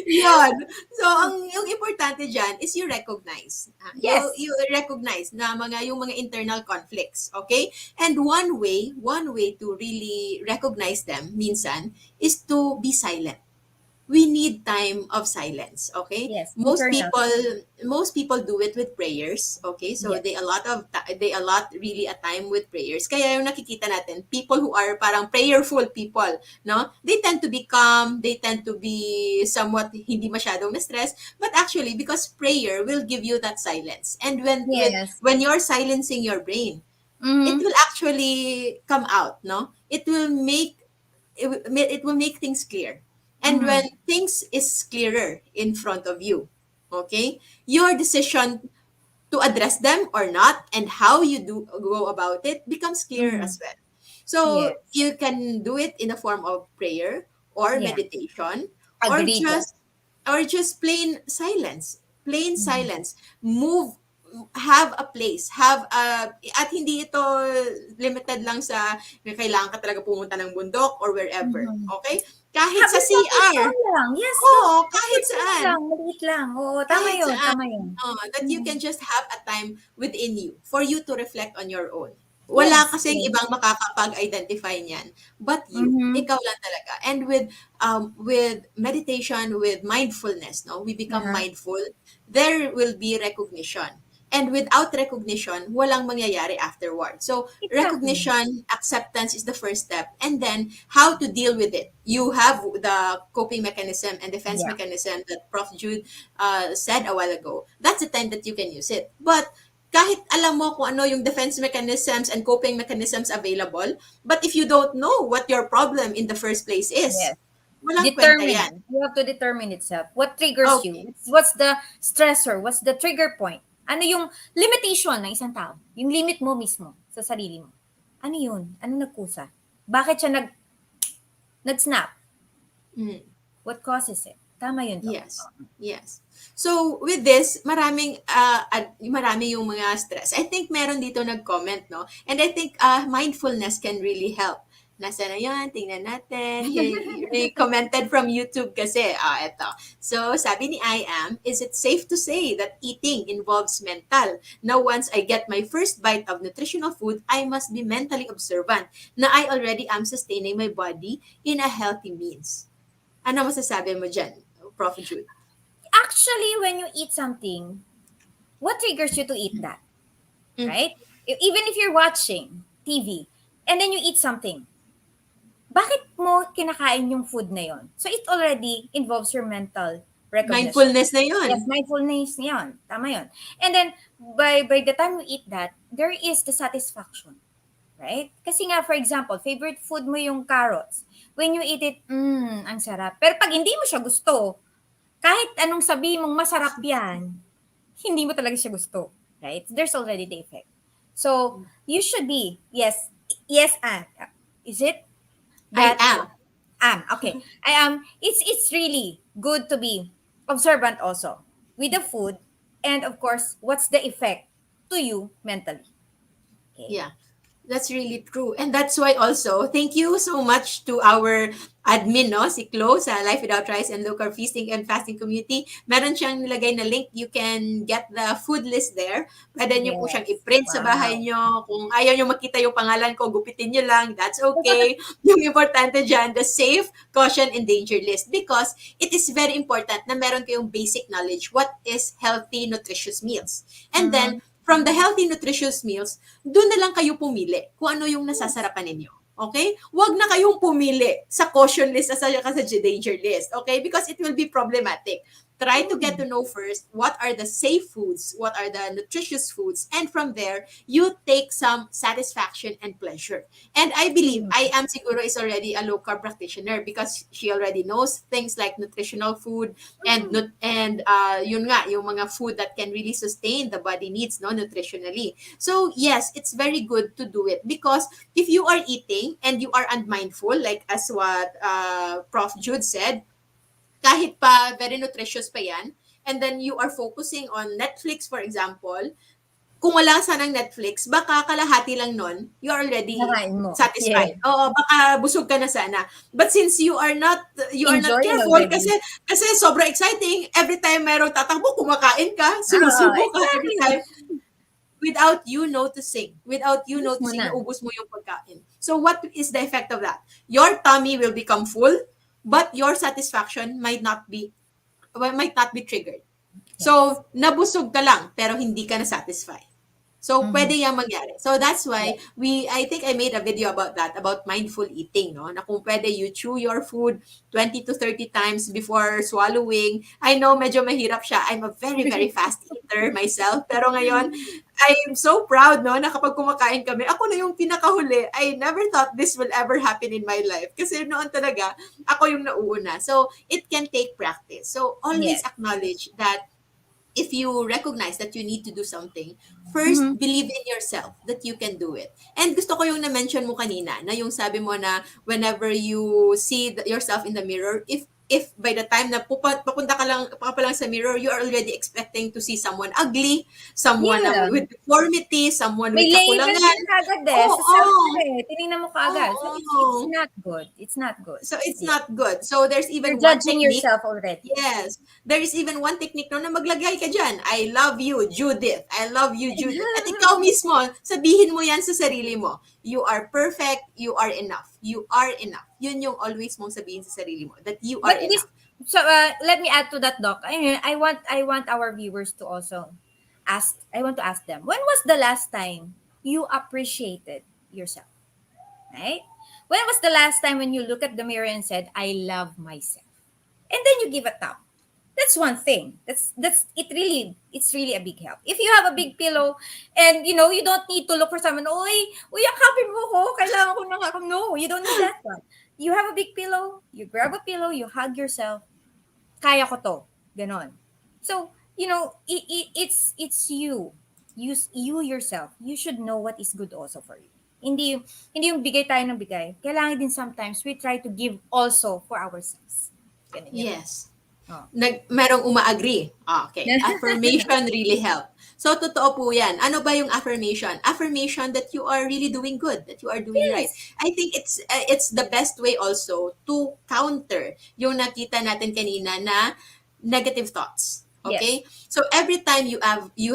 'yun. So yung importante diyan is you recognize. Yes. You recognize na yung mga internal conflicts, okay? And one way to really recognize them minsan is to be silent. We need time of silence, okay? Yes. most Internal. people most people do it with prayers, okay? So Yes. they allot really a time with prayers, kaya yung nakikita natin people who are parang prayerful people, no, they tend to be calm, they tend to be somewhat hindi masyadong na stress, but actually because prayer will give you that silence, and Yes. when you're silencing your brain, it Mhm. will actually come out, no, it will make things clear. And when Mhm. things is clearer in front of you, okay, your decision to address them or not and how you do go about it becomes clearer Mhm. as well. So Yes. you can do it in the form of prayer or Yeah. meditation, or Agreed. just plain Mhm. silence. Move, have a place, have a, at hindi ito limited lang sa kailangan ka talaga pumunta ng bundok or wherever, Mhm. okay? Kahit sa Habang comfort CR, zone lang. Yes, no? oo, kahit Comfort zone saan. lang. Maliit lang. Oo, tama Kahit yun. saan, Tama yun. that you Mhm. can just have a time within you for you to reflect on your own. Wala Yes. kasing Yes. ibang makakapag-identify niyan but you. Mhm. Ikaw lang talaga. And with meditation, with mindfulness, no, we become Uh-huh. mindful, there will be recognition. And without recognition, walang mangyayari afterward. So, Exactly. recognition, acceptance is the first step. And then, how to deal with it. You have the coping mechanism and defense Yeah. mechanism that Prof. Jude said a while ago. That's the time that you can use it. But, kahit alam mo kung ano yung defense mechanisms and coping mechanisms available, but if you don't know what your problem in the first place is, Yes. walang kwenta yan. Determine. You have to determine itself. What triggers you? Okay. What's the stressor? What's the trigger point? Ano yung limitation ng isang tao? Yung limit mo mismo sa sarili mo. Ano yun? Ano nagkusa? Bakit siya nag-snap? Mm. What causes it? Tama yun, Doc. Yes. Yes. So with this, marami yung mga stress. I think meron dito nag-comment, no? And I think mindfulness can really help. Nasa na yan? Tingnan natin. He commented from YouTube kasi. Eto. So, sabi ni I am, is it safe to say that eating involves mental? Now, once I get my first bite of nutritional food, I must be mentally observant na I already am sustaining my body in a healthy means. Ano masasabi mo dyan, Prof. Jude? Actually, when you eat something, what triggers you to eat that? Mm. Right? Even if you're watching TV and then you eat something, bakit mo kinakain yung food na yon? So it already involves your mental recognition. Mindfulness na yun. Yes, mindfulness yon. Tama yon. And then, by the time you eat that, there is the satisfaction. Right? Kasi nga, for example, favorite food mo yung carrots. When you eat it, ang sarap. Pero pag hindi mo siya gusto, Kahit anong sabihin mong masarap yan, hindi mo talaga siya gusto. Right? There's already the effect. So, you should be, yes, and. Is it I that am. okay. It's really good to be observant also with the food, and of course, what's the effect to you mentally. Okay. Yeah. That's really true. And that's why also, thank you so much to our admin, no, si Chlo, sa Life Without Rice and Low Carb Feasting and Fasting Community. Meron siyang nilagay na link. You can get the food list there. Pwede niyo po siyang Yes. i-print sa bahay Wow. niyo. Kung ayaw niyo makita yung pangalan ko, gupitin niyo lang. That's okay. Yung importante dyan, the safe, caution, and danger list. Because it is very important na meron kayong basic knowledge what is healthy, nutritious meals. And Mm-hmm. then, from the healthy, nutritious meals, doon na lang kayo pumili kung ano yung Yes. nasasarapan ninyo. Okay? Huwag na kayong pumili sa caution list at sa danger list. Okay? Because it will be problematic. Try to get to Mm. know first what are the safe foods, what are the nutritious foods, and from there, you take some satisfaction and pleasure. And I believe Mm. I am siguro is already a low carb practitioner because she already knows things like nutritional food and Mm. yun nga yung mga food that can really sustain the body needs, no, nutritionally. So yes, it's very good to do it because if you are eating and you are unmindful, like as what Prof Jude said, kahit pa very nutritious pa yan, and then you are focusing on Netflix, for example, kung wala sanang Netflix, baka kalahati lang nun, you are already Nakain mo. satisfied. Yes. Oo, baka busog ka na sana. But since you are not Enjoying careful already. kasi sobrang exciting, every time merong tatakbo, kumakain ka, Oo, sumusubo ka every exactly. time without you noticing, Mismo na. naubos mo yung pagkain. So what is the effect of that? Your tummy will become full, but your satisfaction might not be triggered. Yes. So, nabusog ka lang, pero hindi ka na-satisfy. So, Mm-hmm. pwede yang mangyari. So, that's why Yes. I think I made a video about that, about mindful eating, no? Na kung pwede you chew your food 20 to 30 times before swallowing. I know medyo mahirap siya. I'm a very, very fast eater myself. Pero ngayon, I'm so proud, no, na kapag kumakain kami, ako na yung pinakahuli. I never thought this will ever happen in my life. Kasi noon talaga, ako yung nauuna. So, it can take practice. So, always Yes. acknowledge that if you recognize that you need to do something, first Mm-hmm. believe in yourself that you can do it. And gusto ko yung na-mention mo kanina, na yung sabi mo na whenever you see yourself in the mirror, if by the time na papunta ka pa lang sa mirror, you are already expecting to see someone ugly, someone na Yeah. with deformity, someone May with label ka kakulangan. na kaagad eh. Oo, Sa self oo, mo eh. Tinignan mo kaagad. So, it's oo. not good. It's not good. So it's Yeah. not good. So there's You're even one judging technique. yourself already. Yes. There is even one technique no na maglagay ka dyan. I love you, Judith. I love you, Judith. At ikaw mismo, sabihin mo yan sa sarili mo. You are perfect. You are enough. You are enough. Yun yung always mong sabihin sa sarili mo. That you are But this, enough. so let me add to that, Doc. I want our viewers to also ask. I want to ask them. When was the last time you appreciated yourself? Right? When was the last time when you look at the mirror and said, "I love myself," and then you give a thumb? That's one thing. That's it. Really, it's really a big help. If you have a big pillow, and you don't need to look for someone. Oy, yakapin mo ko. Kailangan ko ng akong. No, you don't need that one. You have a big pillow. You grab a pillow. You hug yourself. Kaya ko to. Ganon. So, it's you. You yourself. You should know what is good also for you. Hindi yung bigay tayo ng bigay. Kailangan din sometimes we try to give also for ourselves. Ganun yun. Yes. Oh. Merong uma-agree. Okay. Affirmation really help. So, totoo po yan. Ano ba yung affirmation? Affirmation that you are really doing good, that you are doing right. Yes. I think it's the best way also to counter yung nakita natin kanina na negative thoughts. Yes. Okay? So every time you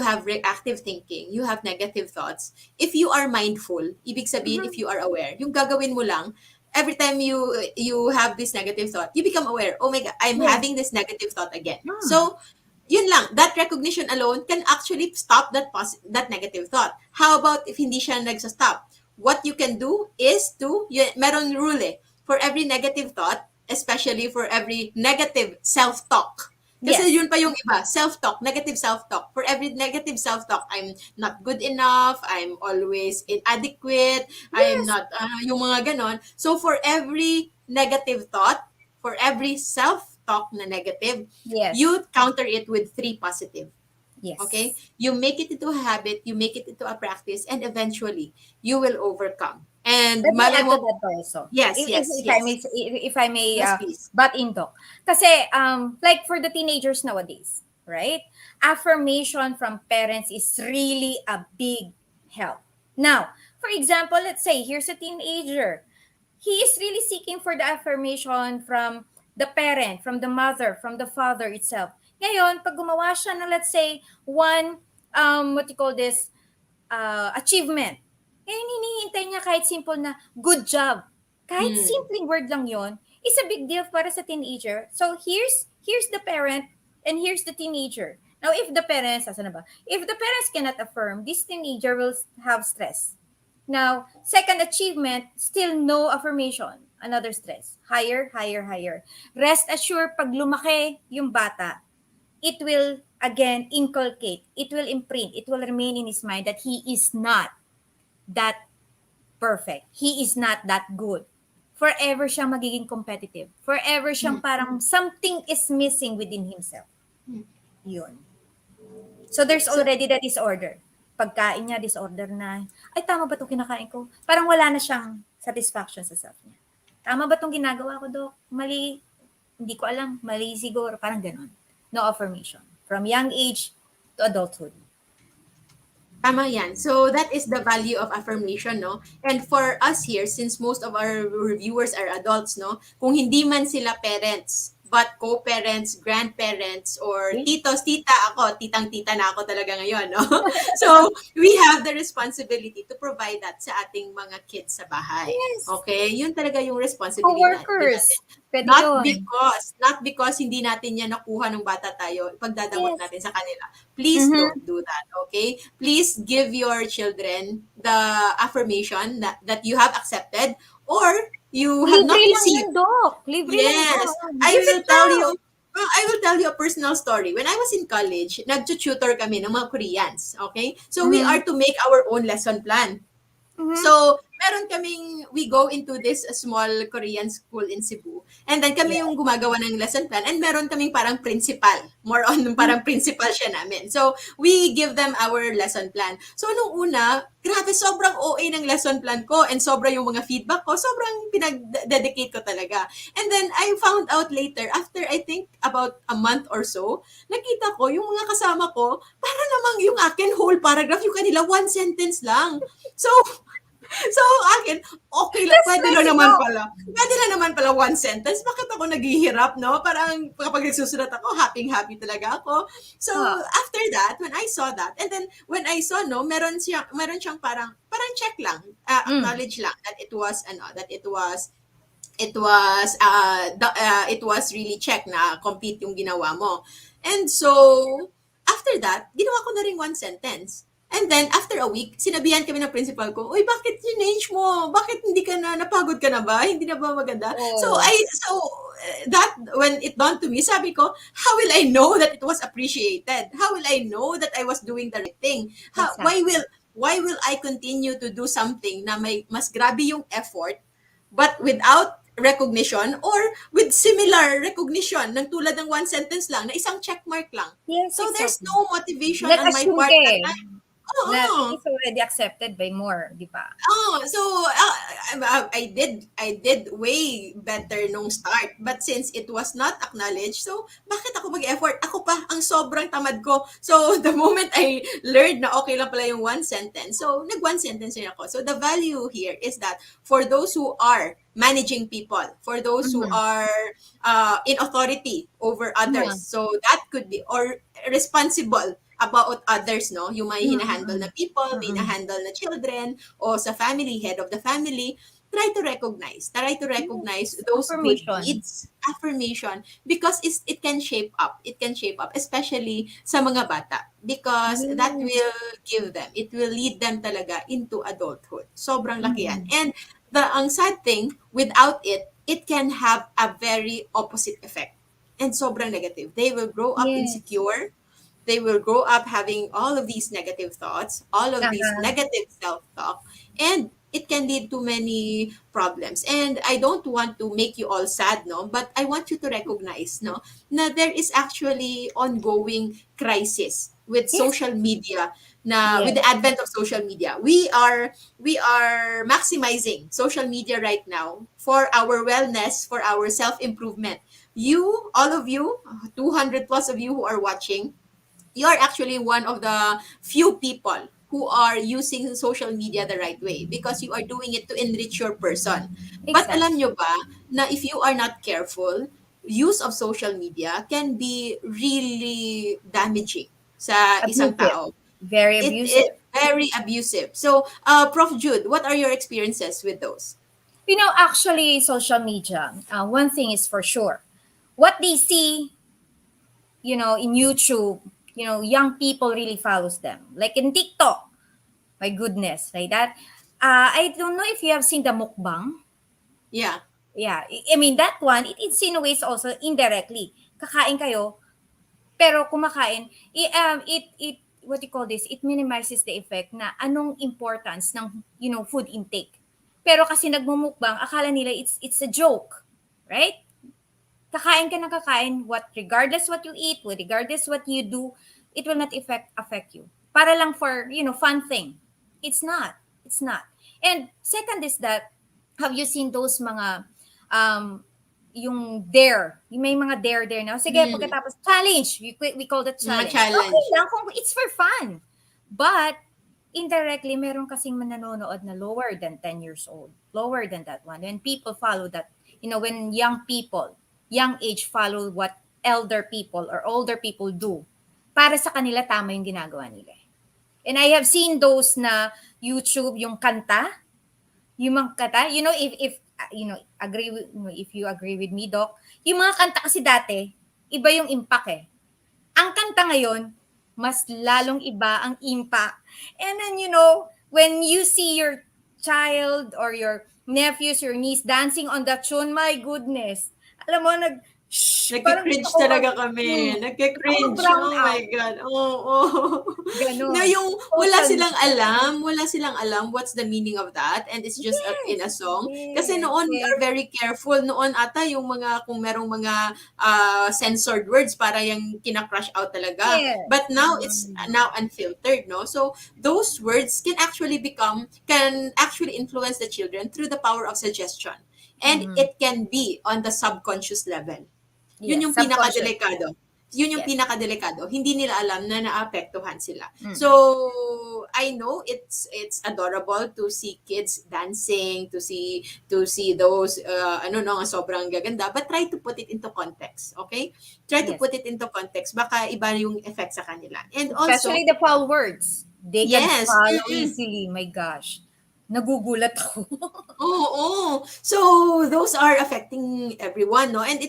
have reactive thinking, you have negative thoughts, if you are mindful, ibig sabihin if Mhm. you are aware, yung gagawin mo lang every time you have this negative thought, you become aware, oh my god, I'm Yes. having this negative thought again. Hmm. So yun lang, that recognition alone can actually stop that negative thought. How about if hindi siya nagsa-stop? What you can do is meron rule for every negative thought, especially for every negative self-talk. Kasi Yes. yun pa yung iba, self-talk, negative self-talk. For every negative self-talk, I'm not good enough, I'm always inadequate, I'm Yes. not, yung mga ganon. So for every negative thought, for every self-talk na negative, Yes. you counter it with 3 positive. Okay? Yes. You make it into a habit, you make it into a practice, and eventually, you will overcome. And Let me malay add to mo, that also. yes, yes, yes. If I may Yes, please. butt in, Doc. Kasi like for the teenagers nowadays, right? Affirmation from parents is really a big help. Now, for example, let's say here's a teenager. He is really seeking for the affirmation from the parent, from the mother, from the father itself. Ngayon, pag gumawa siya ng let's say one what you call this achievement. Ngayon, hinihintay niya kahit simple na, good job. Kahit Mm, simpleng word lang yon is a big deal para sa teenager. So, here's the parent and here's the teenager. Now, if the parents, asa na ba? If the parents cannot affirm, this teenager will have stress. Now, second achievement, still no affirmation. Another stress. Higher, higher, higher. Rest assured, pag lumaki yung bata, it will again inculcate, it will imprint, it will remain in his mind that he is not that perfect. He is not that good. Forever siyang magiging competitive. Forever siyang mm, parang something is missing within himself. mm. Yun. So there's So, already the disorder. Pagkain niya, disorder na. Ay, tama ba itong kinakain ko? Parang wala na siyang satisfaction sa self niya. Tama ba itong ginagawa ko, Dok? Mali. Hindi ko alam. Mali siguro. Parang ganun. No affirmation. From young age to adulthood. tama yan. So, that is the value of affirmation, no? And for us here, since most of our reviewers are adults, no? Kung hindi man sila parents, but co-parents, grandparents, or Okay? titos, tita ako, titang-tita na ako talaga ngayon, no? So, we have the responsibility to provide that sa ating mga kids sa bahay. Yes. Okay? Yun talaga yung responsibility natin. Co-workers. Pwede Not yun. because, not because hindi natin yan nakuha ng bata tayo, ipagdadamot Yes. natin sa kanila. Please Mm-hmm. don't do that, okay? Please give your children the affirmation that you have accepted or you have Libre not lang yan, received. Doc. Libre lang yan. Yes. I Use will it tell now. you, well, I will tell you a personal story. When I was in college, nag-tutor kami ng mga Koreans, okay? So we Mm-hmm. are to make our own lesson plan. Mm-hmm. So, meron kaming, we go into this small Korean school in Cebu. And then kami Yeah. yung gumagawa ng lesson plan. And meron kaming parang principal. More on parang principal siya namin. So, we give them our lesson plan. So, nung una, grabe, sobrang OA ng lesson plan ko. And sobra yung mga feedback ko. Sobrang pinag-dedicate ko talaga. And then, I found out later, after I think about a month or so, nakita ko, yung mga kasama ko, para namang yung akin whole paragraph, yung kanila one sentence lang. So, so, akin, okay lang, That's pwede lang messy, naman Doc. pala. Pwede lang naman pala one sentence. Bakit ako naghihirap, no? Parang kapag nagsusulat ako, happy-happy talaga ako. So, Huh. after that, when I saw that, and then when I saw, no, meron siyang parang check lang, Mm. acknowledge lang that it was, that it was really check na complete yung ginawa mo. And so, after that, ginawa ko na rin one sentence. And then, after a week, sinabihan kami ng principal ko, uy, bakit change mo? Bakit hindi ka na, napagod ka na ba? Hindi na ba maganda? Oh, That, when it dawned to me, sabi ko, how will I know that it was appreciated? How will I know that I was doing the right thing? exactly. Why will I continue to do something na may mas grabe yung effort, but without recognition or with similar recognition ng tulad ng one sentence lang na isang check mark lang. Yes, So there's exactly. no motivation on my Nag-assume part ka that eh, time. na it Oo. is already accepted by more, di ba? So I did way better nung start. But since it was not acknowledged, so bakit ako mag-effort? Ako pa ang sobrang tamad ko. So the moment I learned na okay lang pala yung one sentence, so nag one sentence rin ako. So the value here is that for those who are managing people, for those who Mm-hmm. are in authority over others, Mm-hmm. so that could be, or responsible about others, no? Yung may hinahandle Mm-hmm. na people, may Mm-hmm. hinahandle na children, o sa family, head of the family, try to recognize Yes, those good affirmation. deeds, affirmation, because it can shape up. It can shape up, especially sa mga bata. Because that Yes. will give them, it will lead them talaga into adulthood. Sobrang laki yan. Mm-hmm. And ang sad thing, without it, it can have a very opposite effect. And sobrang negative. They will grow up Yes. insecure, they will grow up having all of these negative thoughts, all of these Uh-huh. negative self-talk, and it can lead to many problems. And I don't want to make you all sad, no, but I want you to recognize, no, na there is actually ongoing crisis with Yes. social media, na with Yes. the advent of social media. We are maximizing social media right now for our wellness, for our self-improvement. You, all of you, 200 plus of you who are watching, you are actually one of the few people who are using social media the right way because you are doing it to enrich your person. But alam Exactly. nyo ba na if you are not careful, use of social media can be really damaging sa isang Abusive. tao. Very It is abusive. very abusive. So, Prof. Jude, what are your experiences with those? Actually, social media, one thing is for sure. What they see, in YouTube, young people really follows them. Like in TikTok, my goodness, like that. I don't know if you have seen the mukbang. Yeah. Yeah, I mean that one, it insinuates also indirectly. Kakain kayo, pero kumakain, it what you call this, it minimizes the effect na anong importance ng food intake. Pero kasi nagmumukbang, akala nila it's a joke, right? Kakain ka ng kakain, what regardless what you eat, regardless what you do, it will not affect you. Para lang for, fun thing. It's not. It's not. And second is that, have you seen those mga um yung dare, yung may mga dare now. Sige, Mm, pagkatapos challenge, we call that mga challenge. Okay challenge. lang kung it's for fun. But indirectly, meron kasing mananonood na lower than 10 years old. Lower than that one. When people follow that, when young age follow what elder people or older people do, para sa kanila tama yung ginagawa nila. And I have seen those na YouTube, yung kanta, yung mga kanta, if agree with, if you agree with me, Doc, yung mga kanta kasi dati, iba yung impact eh. Ang kanta ngayon, mas lalong iba ang impact. And then, when you see your child or your nephews, your niece dancing on that tune, my goodness. Alam mo, shh, parang gusto Nagki-cringe ko talaga kami, gusto ko nagki-cringe, mag-brown oh my out. God, oo. Na Ganon. yung Social media. wala silang alam what's the meaning of that and it's just in a Yes. song. Kasi Yes. noon we Yes. are very careful, noon ata yung mga kung merong mga censored words para yung kina-crush out talaga. Yes. But now it's now unfiltered, no? So those words can actually influence the children through the power of suggestion. And Mm-hmm. it can be on the subconscious level. Yun Yes. yung Subconscious. pinakadelikado. Yun yung Yes. pinakadelikado. Hindi nila alam na naapektuhan sila. So, Mm. I know it's adorable to see kids dancing, to see those ano no, sobrang gaganda, but try to put it into context, okay? Try to Yes. put it into context. Baka iba yung effect sa kanila. And Especially also, the foul words. They can yes, follow easily. My gosh. Nagugulat ako. oo. So those are affecting everyone, no? And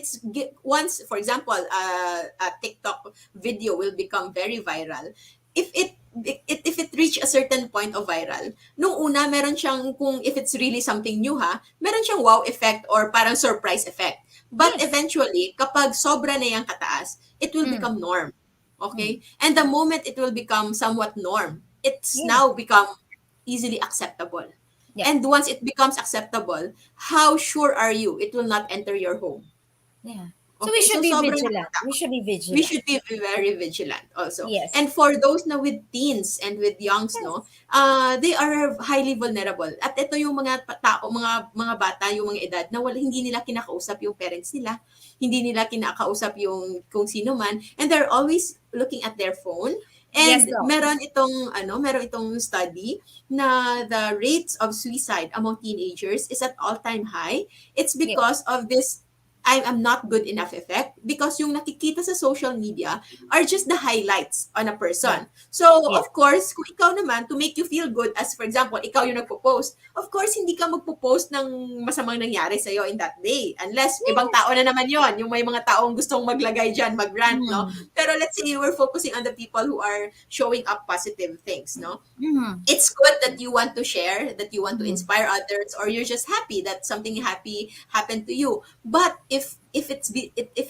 once, for example, a TikTok video will become very viral. If it reach a certain point of viral, nung una meron siyang kung if it's really something new ha, meron siyang wow effect or parang surprise effect. But Yes. eventually, kapag sobra na yang kataas, it will Mm. become norm. Mm. Okay? And the moment it will become somewhat norm, it's Yeah. now become easily acceptable. Yeah. And once it becomes acceptable, how sure are you it will not enter your home? Yeah. So we Okay, should so be sobrang vigilant. We nakakatakot. should be We vigilant. should be very vigilant also. Yes. And for those na with teens and with youngs, no, Yes. they are highly vulnerable. At ito yung mga tao, mga bata, yung mga edad na hindi nila kinakausap yung parents nila, hindi nila kinakausap yung kung sino man, and they're always looking at their phone. Yes, And Doc. meron itong study na the rates of suicide among teenagers is at all-time high. It's Yes. because of this I am not good enough effect because yung nakikita sa social media are just the highlights on a Yeah. person. So, Yes. of course, kung ikaw naman, to make you feel good, as for example, ikaw yung nagpo-post, of course, hindi ka magpo-post ng masamang nangyari sa'yo in that day. Unless, ibang Yes. tao na naman yon, yung may mga taong gustong maglagay dyan, mag-rant, no? Mm. Pero let's say we're focusing on the people who are showing up positive things, no? Mm. It's good that you want to share, that you want to Mm. inspire others, or you're just happy that something happy happened to you. But if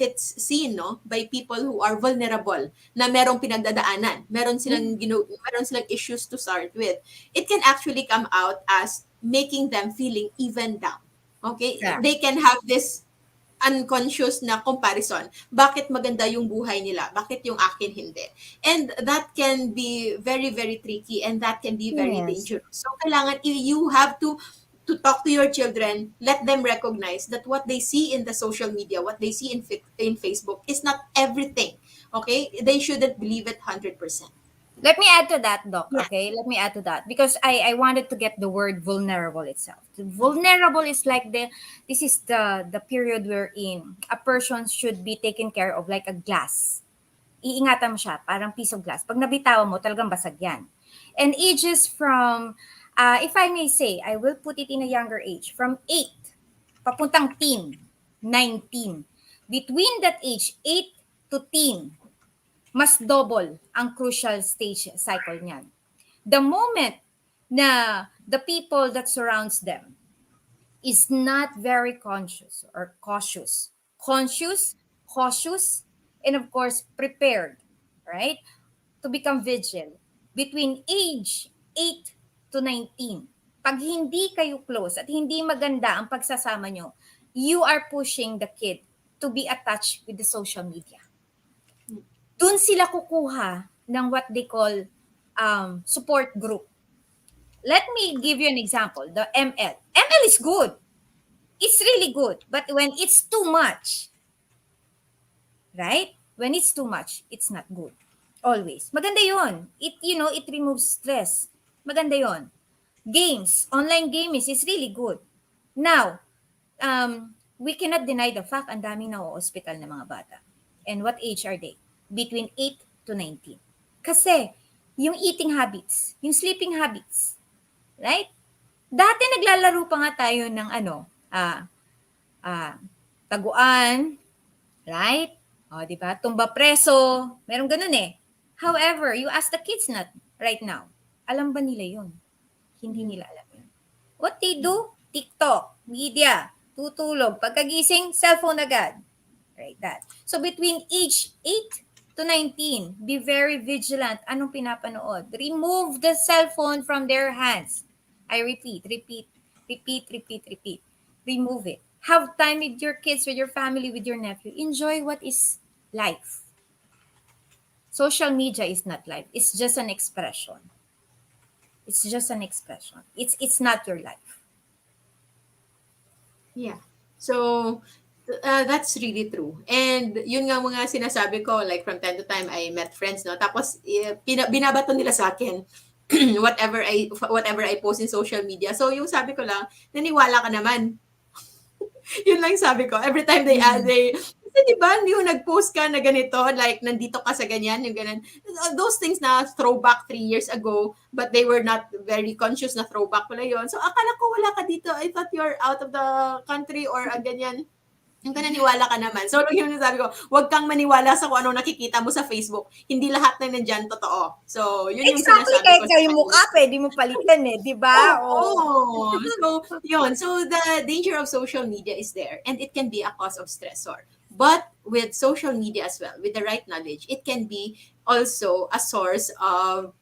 it's seen no by people who are vulnerable, na merong pinagdadaanan, meron Yeah. silang meron silang issues to start with, it can actually come out as making them feeling even down. Okay? Correct. They can have this unconscious na comparison. Bakit maganda yung buhay nila? Bakit yung akin hindi? And that can be very, very tricky, and that can be very Yes. dangerous. So, kailangan you have to talk to your children, let them recognize that what they see in the social media, what they see in Facebook is not everything. Okay? They shouldn't believe it 100%. Let me add to that, Doc. Yeah. Okay, let me add to that because I wanted to get the word vulnerable itself. Vulnerable is like this is the period wherein a person should be taken care of like a glass. Iingatan mo siya, parang piece of glass. Pag nabitawan mo, talagang basag yan. And ages from, if I may say, I will put it in a younger age, from 8, papuntang teen, 19. Between that age, 8 to teen, mas double ang crucial stage cycle niyan. The moment na the people that surrounds them is not very conscious or cautious. Cautious, and of course, prepared, right? To become vigilant between age 8 to 19. Pag hindi kayo close at hindi maganda ang pagsasama nyo, you are pushing the kid to be attached with the social media. Doon sila kukuha ng what they call support group. Let me give you an example, the ML. ML is good. It's really good. But when it's too much, right? When it's too much, it's not good. Always. Maganda yon. It removes stress. Maganda yon. Games, online gaming is really good. Now, we cannot deny the fact ang daming na-hospital na mga bata. And what age are they? Between 8 to 19. Kasi, yung eating habits, yung sleeping habits, right? Dati naglalaro pa nga tayo ng taguan, right? O, di ba? Tumba preso, meron ganun eh. However, you ask the kids not right now, alam ba nila yun? Hindi nila alam yun. What they do? TikTok, media, tutulog, pagkagising, cellphone agad. Right, that. So between age 8 to 19, be very vigilant. Anong pinapanood? Remove the cell phone from their hands. I repeat. Remove it. Have time with your kids, with your family, with your nephew. Enjoy what is life. Social media is not life. It's just an expression. It's not your life. Yeah. So, that's really true. And yun nga mga sinasabi ko, like from time to time, I met friends, no? Tapos, binabato nila sa akin whatever I post in social media. So, yung sabi ko lang, naniwala ka naman. Yun lang yung sabi ko. Every time kasi diba, yung nag-post ka na ganito, like, nandito ka sa ganyan, yung ganyan. Those things na throwback 3 years ago, but they were not very conscious na throwback pala yun. So, akala ko wala ka dito. I thought you're out of the country or ganyan. Yung kananiwala ka naman. So, yung sabi ko, huwag kang maniwala sa kung anong nakikita mo sa Facebook. Hindi lahat na nandyan totoo. So, yun yung Exactly, sinasabi kahit ko. kayo mukha, pwede mo palitan eh, di ba? Oh. So, yun. So, the danger of social media is there, and it can be a cause of stressor. But with social media as well, with the right knowledge, it can be also a source of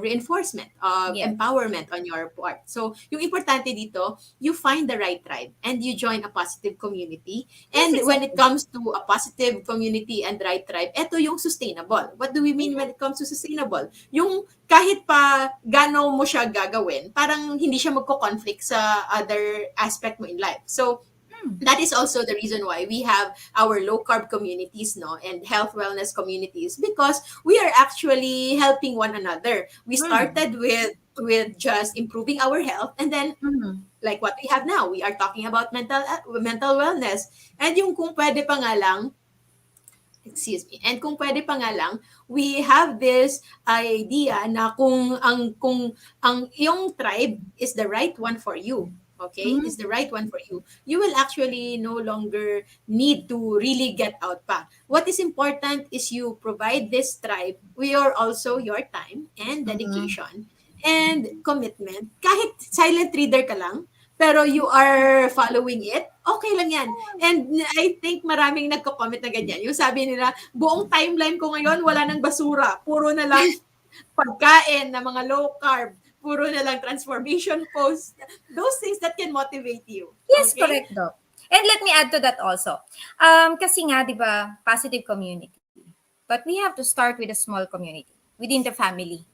reinforcement, of Yes. empowerment on your part. So, yung importante dito, you find the right tribe and you join a positive community. And Yes, when it exactly. comes to a positive community and right tribe, eto yung sustainable. What do we mean when it comes to sustainable? Yung kahit pa gano'n mo siya gagawin, parang hindi siya magko-conflict sa other aspect mo in life. So, that is also the reason why we have our low carb communities, no, and health wellness communities, because we are actually helping one another. We started with just improving our health, and then like what we have now, we are talking about mental wellness. And yung kung pwede pa nga lang, and kung pwede pa nga lang, we have this idea na kung ang yung tribe is the right one for you, okay, is the right one for you, you will actually no longer need to really get out pa. What is important is you provide this tribe with also your time and dedication and commitment. Kahit silent reader ka lang, pero you are following it, okay lang yan. And I think maraming nagko-comment na ganyan. Yung sabi nila, buong timeline ko ngayon, wala nang basura. Puro na lang pagkain na mga low carb. puro na lang transformation posts, those things that can motivate you. Yes, Okay? correct, Doc. And let me add to that also. Kasi nga, di ba, positive community. But we have to start with a small community within the family.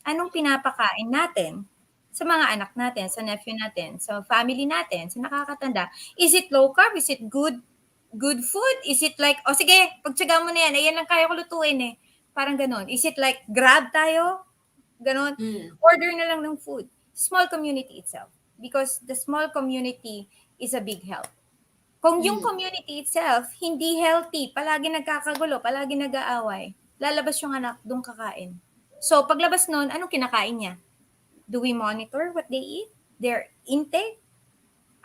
Anong pinapakain natin sa mga anak natin, sa nephew natin, sa family natin, sa nakakatanda? Is it low carb? Is it good food? Is it like, oh sige, pagtsaga mo na yan, ayan lang kaya ko lutuin eh. Parang ganon. Is it like, grab tayo? Ganon. Mm. Order na lang ng food. Small community itself. Because the small community is a big help. Kung yung Mm. community itself, hindi healthy, palagi nagkakagulo, palagi nag-aaway, lalabas yung anak, doon kakain. So, paglabas nun, anong kinakain niya? Do we monitor what they eat? Their intake?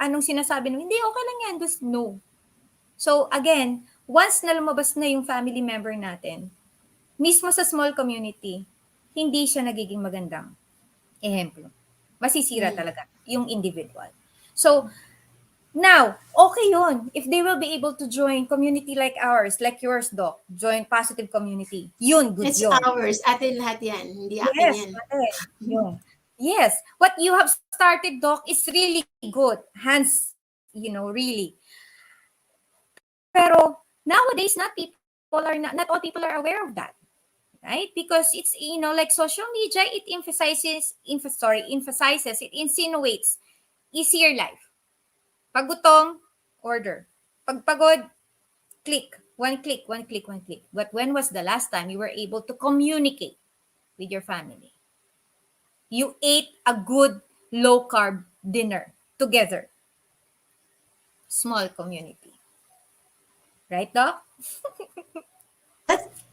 Anong sinasabi nung, hindi, okay lang yan, just no. So, again, once na lumabas na yung family member natin, mismo sa small community, hindi siya nagiging magandang ehemplo. Masisira Mm. talaga yung individual. So, now, okay yun. If they will be able to join community like ours, like yours, Doc, join positive community, yun, good It's yun. ours. Atin lahat yan. Hindi akin Yes, yan. ate, yun. Yes, what you have started, Doc, is really good. Hands, really. Pero nowadays, not all people are aware of that, right? Because it's, like social media, it emphasizes, it insinuates easier life. Pag gutom, order. Pag pagod, click. One click, one click, one click. But when was the last time you were able to communicate with your family? You ate a good low-carb dinner together. Small community. Right, Doc?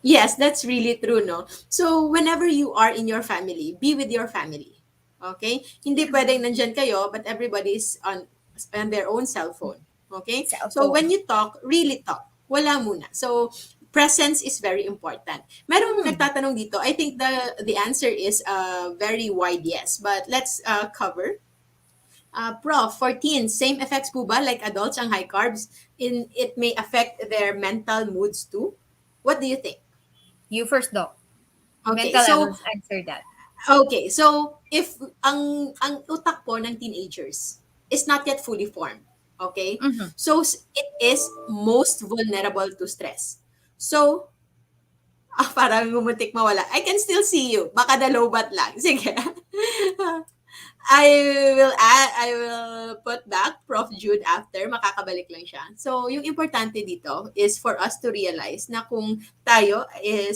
Yes, that's really true, no? So, whenever you are in your family, be with your family. Okay? Hindi pwedeng nandyan kayo, but everybody is on their own cell phone. Okay? Cell So, when phone. you talk, really talk. Wala muna. So, presence is very important. Merong nagtatanong dito. I think the answer is a very wide yes. But let's cover. Prof, for teens, same effects po ba like adults ang high carbs? It may affect their mental moods too? What do you think? You first, Doc. Okay, Mental, I will so answer that. if ang utak po ng teenagers is not yet fully formed, okay? Mm-hmm. So it is most vulnerable to stress. So parang gumuntik mawala. I can still see you. Baka dalobat lang. Sige. I will put back Prof. Jude after, makakabalik lang siya. So, yung importante dito is for us to realize na kung tayo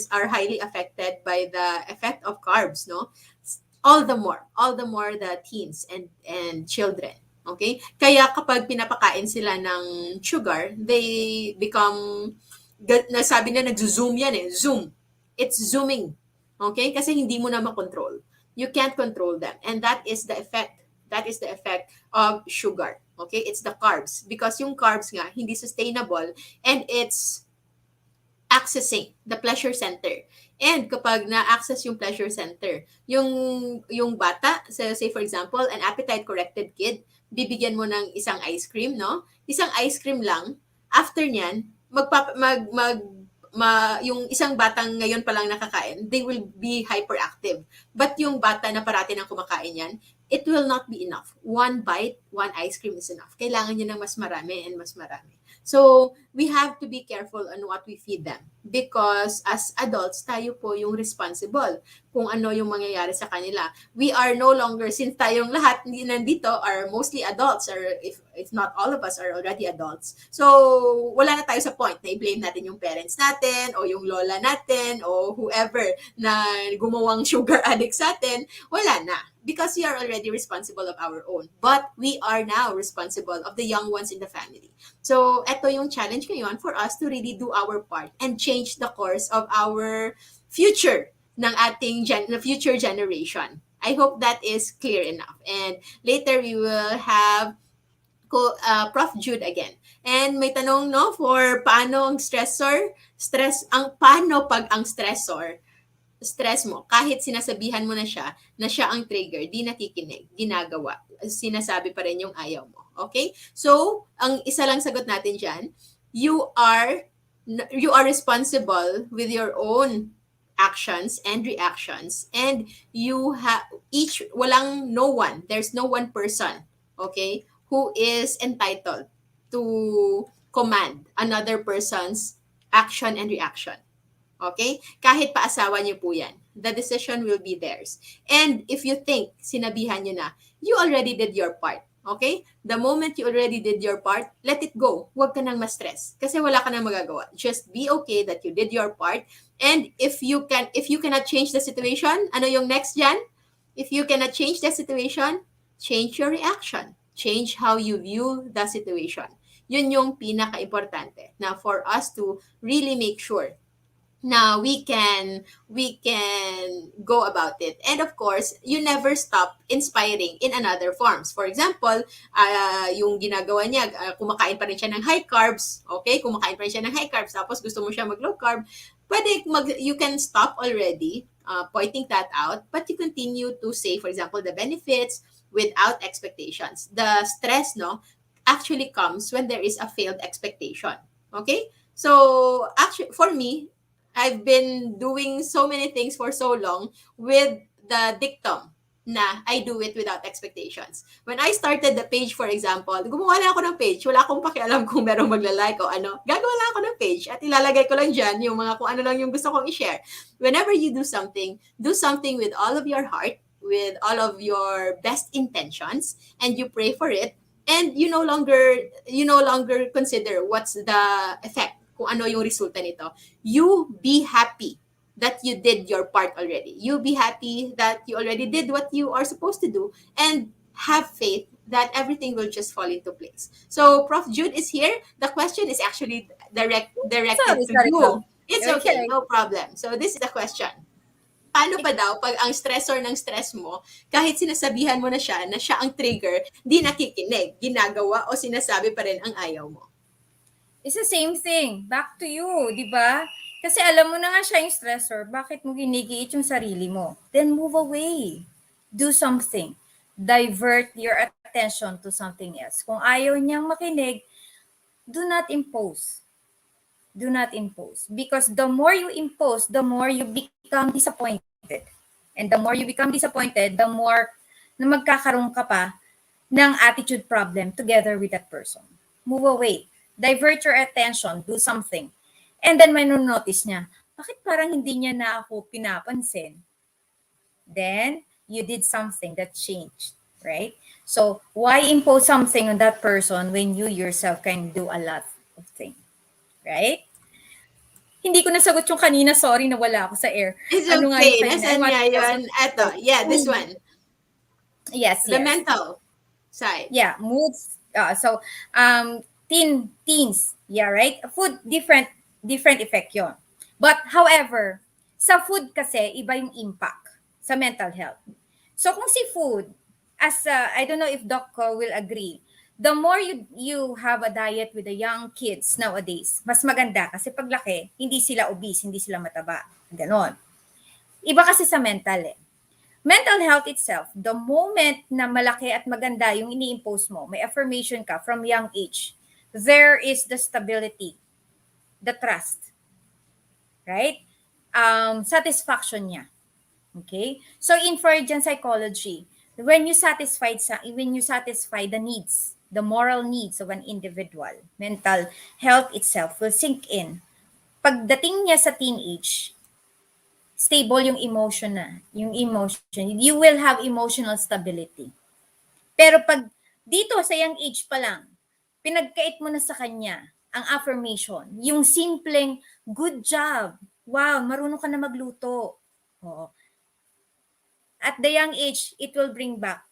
are highly affected by the effect of carbs, no? All the more the teens and children. Okay? Kaya kapag pinapakain sila ng sugar, they become, nasabi na nag-zoom yan eh, zoom. It's zooming. Okay? Kasi hindi mo na makontrol. You can't control them, and that is the effect of sugar. Okay, it's the carbs, because yung carbs nga hindi sustainable, and it's accessing the pleasure center. And kapag na-access yung pleasure center, yung bata, so say for example, an appetite corrected kid, bibigyan mo ng isang ice cream, no? Isang ice cream lang, after niyan, yung isang batang ngayon pa lang nakakain, they will be hyperactive. But yung bata na parati nang kumakain yan, it will not be enough. One bite, one ice cream is enough. Kailangan niya ng mas marami and mas marami. So, we have to be careful on what we feed them, because as adults, tayo po yung responsible kung ano yung mangyayari sa kanila. We are no longer, since tayong lahat nandito are mostly adults, or if not all of us are already adults. So, wala na tayo sa point na i-blame natin yung parents natin o yung lola natin o whoever na gumawang sugar addict sa atin. Wala na, because we are already responsible of our own. But we are now responsible of the young ones in the family. So, eto yung challenge ngayon for us to really do our part and change the course of our future ng ating future generation. I hope that is clear enough. And later we will have Prof. Jude again. And may tanong, no, for paano ang paano pag ang stress mo, kahit sinasabihan mo na siya ang trigger, di nakikinig, ginagawa, sinasabi pa rin yung ayaw mo. Okay? So, ang isa lang sagot natin dyan, you are responsible with your own actions and reactions, and you have each walang no one there's no one person, okay, who is entitled to command another person's action and reaction. Okay? Kahit paasawa niyo po yan. The decision will be theirs. And if you think, sinabihan niyo na, you already did your part. Okay? The moment you already did your part, let it go. Huwag ka nang ma-stress. Kasi wala ka nang magagawa. Just be okay that you did your part. And if you cannot change the situation, ano yung next dyan? If you cannot change the situation, change your reaction. Change how you view the situation. Yun yung pinaka-importante na for us to really make sure na we can go about it. And of course, you never stop inspiring in another forms. For example, yung ginagawa niya, kumakain pa rin siya ng high carbs, okay, kumakain pa rin siya ng high carbs, tapos gusto mo siya mag low carb, you can stop already, pointing that out, but you continue to say, for example, the benefits without expectations. The stress, no, actually comes when there is a failed expectation. Okay, so actually for me, I've been doing so many things for so long with the dictum na I do it without expectations. When I started the page, for example, gumawa lang ako ng page. Wala akong pakialam kung merong magla-like o ano. Gagawa lang ako ng page at ilalagay ko lang dyan yung mga kung ano lang yung gusto kong i-share. Whenever you do something with all of your heart, with all of your best intentions, and you pray for it, and you no longer consider what's the effect, kung ano yung resulta nito. You be happy that you did your part already. You be happy that you already did what you are supposed to do, and have faith that everything will just fall into place. So Prof. Jude is here. The question is actually directed Sorry, to sorry, you. Prof. It's okay, Okay. no problem. So this is the question. Paano ba daw pag ang stressor ng stress mo, kahit sinasabihan mo na siya ang trigger, di nakikinig, ginagawa o sinasabi pa rin ang ayaw mo? It's the same thing. Back to you, di ba? Kasi alam mo na nga siya yung stressor, bakit mo ginigiit yung sarili mo? Then move away. Do something. Divert your attention to something else. Kung ayaw niyang makinig, do not impose. Do not impose. Because the more you impose, the more you become disappointed. And the more you become disappointed, the more na magkakaroon ka pa ng attitude problem together with that person. Move away. Divert your attention. Do something. And then may notice niya, bakit parang hindi niya na ako pinapansin? Then, you did something that changed, right? So, why impose something on that person when you yourself can do a lot of things, right? Hindi ko nasagot yung kanina. Sorry, nawala ako sa air. It's Ano nga yung okay. kanina? I Nasaan want nga to yun? Eto, yeah, this Mm. one. Yes, The yes. mental side. Yeah, moods. Teens. Yeah, right? Food, different effect yon. But however, sa food kasi, iba yung impact sa mental health. So kung si food, I don't know if Doc will agree, the more you have a diet with the young kids nowadays, mas maganda kasi paglaki, hindi sila obese, hindi sila mataba. Ganon. Iba kasi sa mental eh. Mental health itself, the moment na malaki at maganda yung ini-impose mo, may affirmation ka from young age, there is the stability, the trust, right? Satisfaction niya. Okay? So in Freudian psychology, when you satisfy the needs, the moral needs of an individual, mental health itself will sink in. Pagdating niya sa teenage, stable yung emotion, you will have emotional stability. Pero pag dito sa young age pa lang, pinagkait mo na sa kanya ang affirmation, yung simpleng good job, wow, marunong ka na magluto. Oo. At the young age, it will bring back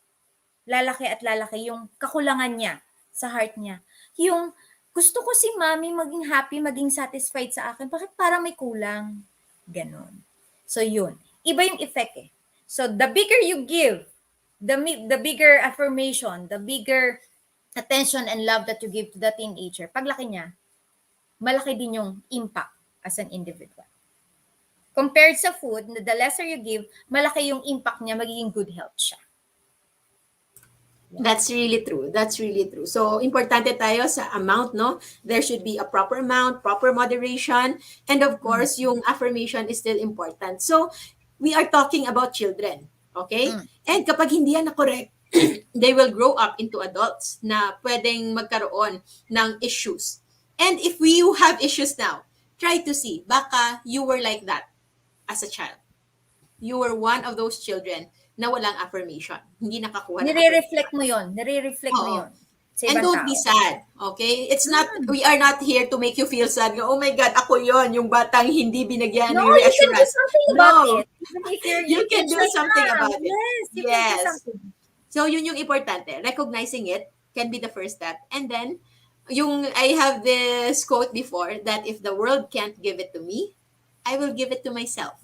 lalaki at lalaki yung kakulangan niya sa heart niya. Yung gusto ko si mami maging happy, maging satisfied sa akin, bakit parang may kulang? Ganon. So yun, iba yung effect eh. So the bigger you give, the bigger affirmation, the bigger attention and love that you give to the teenager, paglaki niya, malaki din yung impact as an individual. Compared sa food, the lesser you give, malaki yung impact niya, magiging good health siya. That's really true. That's really true. So, importante tayo sa amount, no? There should be a proper amount, proper moderation, and of Mm, course, yung affirmation is still important. So, we are talking about children, okay? mm. And kapag hindi yan na-correct, they will grow up into adults na pwedeng magkaroon ng issues. And if you have issues now, try to see, baka you were like that as a child. You were one of those children na walang affirmation. Hindi nakakuha ng Nire-reflect affirmation. mo yon, nire-reflect mo Oo. yon sa And ibang don't be tao. sad, okay? It's not, Mm. we are not here to make you feel sad. Oh my God, ako yon yung batang hindi binigyan No, ng you can do reassurance. something about No, it. Even if you're you your can kids do right something now. about it. Yes, you can do Yes. something. So, yun yung importante. Recognizing it can be the first step. And then, I have this quote before that if the world can't give it to me, I will give it to myself.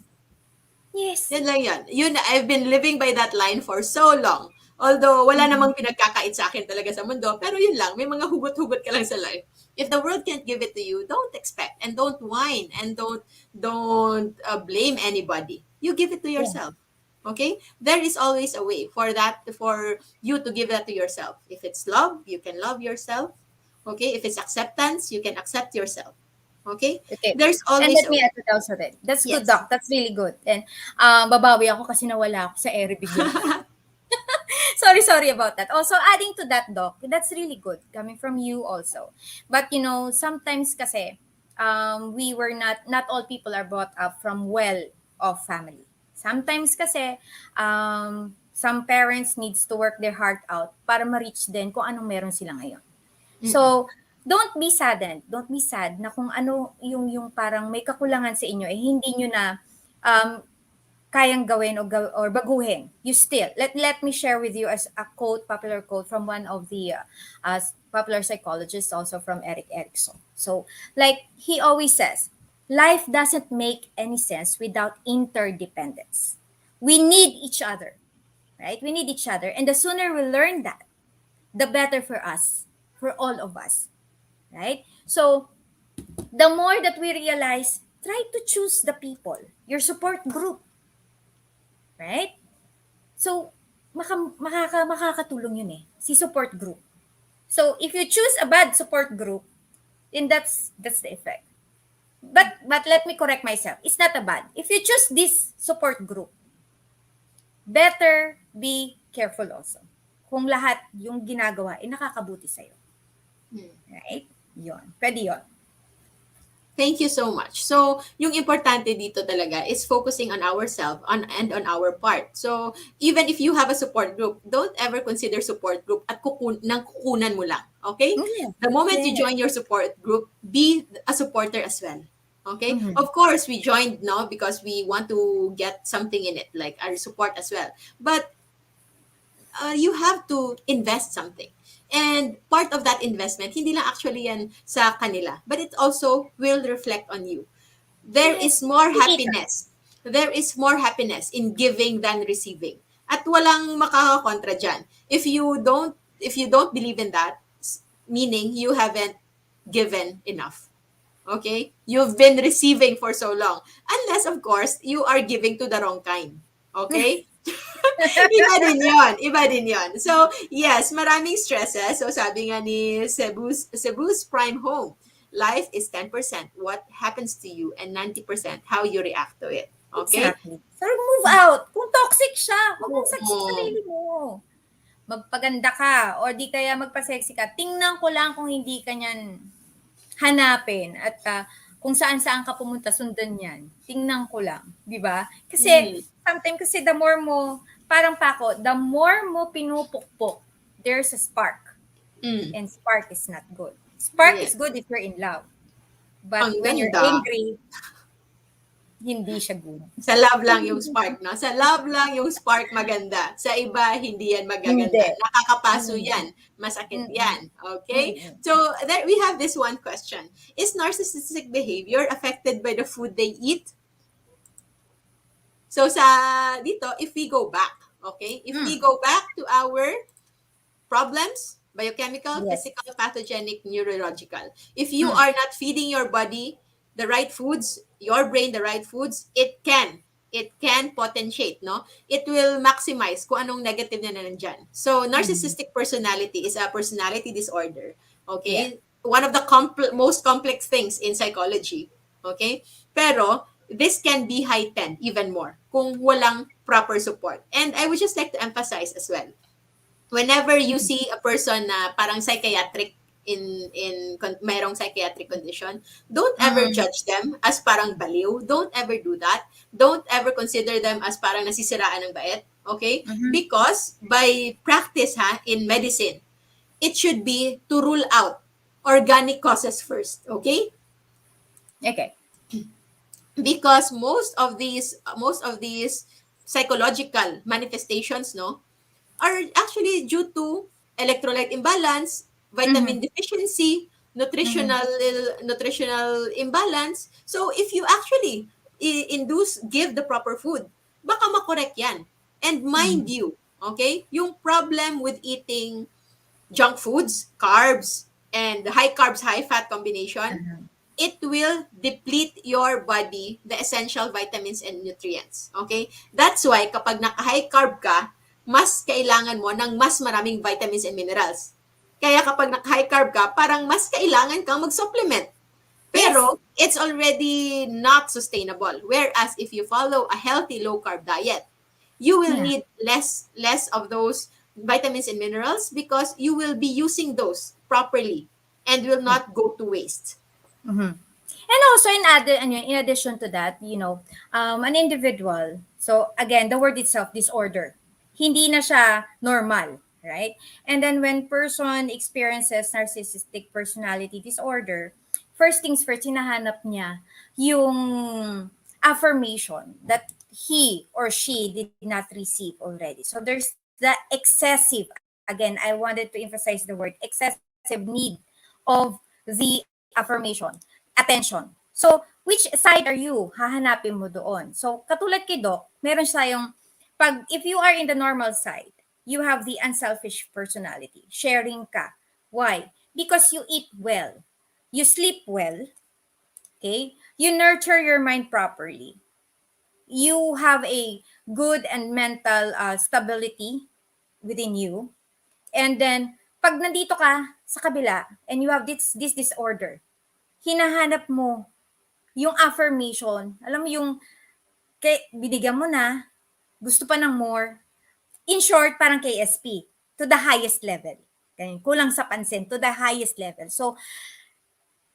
Yes. Yan lang yan. Yun, I've been living by that line for so long. Although, wala Mm. namang pinagkakait sa akin talaga sa mundo. Pero yun lang, may mga hugot-hugot ka lang sa life. If the world can't give it to you, don't expect. And don't whine. And don't blame anybody. You give it to Yeah. yourself. Okay? There is always a way for you to give that to yourself. If it's love, you can love yourself. Okay? If it's acceptance, you can accept yourself. Okay? Okay. There's And always let a me way. add to also that. That's good, Yes. Doc. That's really good. And babawi ako kasi nawala ako sa ere bigla. Sorry about that. Also, adding to that, Doc, that's really good coming from you also. But, sometimes kasi, not all people are brought up from well-off family. Sometimes kasi, some parents needs to work their heart out para ma-reach din kung anong meron sila ngayon. Mm-mm. So, don't be saddened. Don't be sad na kung ano yung parang may kakulangan sa inyo, hindi nyo na um, kayang gawin or baguhin. You still. Let me share with you as a popular quote from one of the popular psychologists, also from Eric Erickson. So, like he always says, life doesn't make any sense without interdependence. We need each other, right? We need each other. And the sooner we learn that, the better for us, for all of us, right? So, the more that we realize, try to choose the people, your support group, right? So, makakatulong yun si support group. So, if you choose a bad support group, then that's the effect. But let me correct myself. It's not a bad. If you choose this support group, better be careful also. Kung lahat yung ginagawa nakakabuti sa'yo. Right? Yon. Pwede yon. Thank you so much. So, yung importante dito talaga is focusing on ourselves and on our part. So, even if you have a support group, don't ever consider support group at kukunan mo lang. Okay? Yeah. The moment you Yeah. join your support group, be a supporter as well. Okay? Mhm. Of course, we joined now because we want to get something in it, like our support as well. But you have to invest something. And part of that investment, hindi lang actually yan sa kanila, but it also will reflect on you. There Yes. is more Kita. happiness. There is more happiness in giving than receiving. At walang makakakontra dyan. If you don't believe in that, meaning you haven't given enough. Okay? You've been receiving for so long. Unless, of course, you are giving to the wrong kind. Okay? Iba din yon. So, yes, maraming stresses. So, sabi nga ni Cebu's Prime Home, life is 10% what happens to you and 90% how you react to it. Okay? Exactly. So, move out. Kung toxic siya, huwag mong sa Oo. sarili mo. Magpaganda ka or di kaya magpa-sexy ka. Tingnan ko lang kung hindi ka niyan hanapin at kung saan-saan ka pumunta, sundan yan. Tingnan ko lang. Di ba? Kasi, sometimes kasi the more mo, parang pa ako, the more mo pinupukpok, there's a spark. And spark is not good. Spark is Yes. good if you're in love. But Ang when you're ganda. angry, hindi siya good. Sa love lang yung spark, no? Sa love lang yung spark maganda. Sa iba, hindi yan magaganda. Hindi. Nakakapaso yan. Masakit yan. Okay? So, there we have this one question. Is narcissistic behavior affected by the food they eat? So, dito, if we go back, okay? If we go back to our problems, biochemical, Yes. physical, pathogenic, neurological. If you are not feeding your body the right foods, your brain the right foods, it can it can potentiate, no? It will maximize kung anong negative na nandyan. So, Mhm. narcissistic personality is a personality disorder. Yeah. Okay? One of the most complex things in psychology. Okay? Pero, this can be heightened even more kung walang proper support. And I would just like to emphasize as well, whenever you see a person na parang psychiatric mayroong psychiatric condition, don't ever Mm-hmm. judge them as parang baliw. Don't ever do that. Don't ever consider them as parang nasisiraan ng bait. Okay? Mm-hmm. Because by practice in medicine, it should be to rule out organic causes first. Okay? Okay. Because most of these psychological manifestations, no, are actually due to electrolyte imbalance, Mm-hmm. vitamin deficiency, Mm-hmm. nutritional imbalance. So if you actually give the proper food, baka makorek yan. And mind Mm-hmm. you, okay, yung problem with eating junk foods, carbs, and the high carbs, high fat combination, Uh-huh. it will deplete your body the essential vitamins and nutrients. Okay? That's why kapag naka-high carb ka, mas kailangan mo ng mas maraming vitamins and minerals. Kaya kapag naka-high carb ka, parang mas kailangan kang mag-supplement. Yes. Pero it's already not sustainable. Whereas if you follow a healthy low carb diet, you will Yeah. need less of those vitamins and minerals because you will be using those properly and will Yeah. not go to waste. Mm-hmm. And also in addition to that, an individual. So again, the word itself, disorder. Hindi na siya normal, right? And then when person experiences narcissistic personality disorder, first things first, hinahanap niya yung affirmation that he or she did not receive already. So there's the excessive, again, I wanted to emphasize the word excessive need of the affirmation, attention. So, which side are you? Hahanapin mo doon. So, katulad kay Doc, meron tayong, if you are in the normal side, you have the unselfish personality. Sharing ka. Why? Because you eat well. You sleep well. Okay? You nurture your mind properly. You have a good and mental stability within you. And then, pag nandito ka sa kabila and you have this disorder, hinahanap mo yung affirmation. Alam mo yung binigyan mo na, gusto pa ng more. In short, parang KSP, to the highest level. Ganyan, kulang sa pansin, to the highest level. So,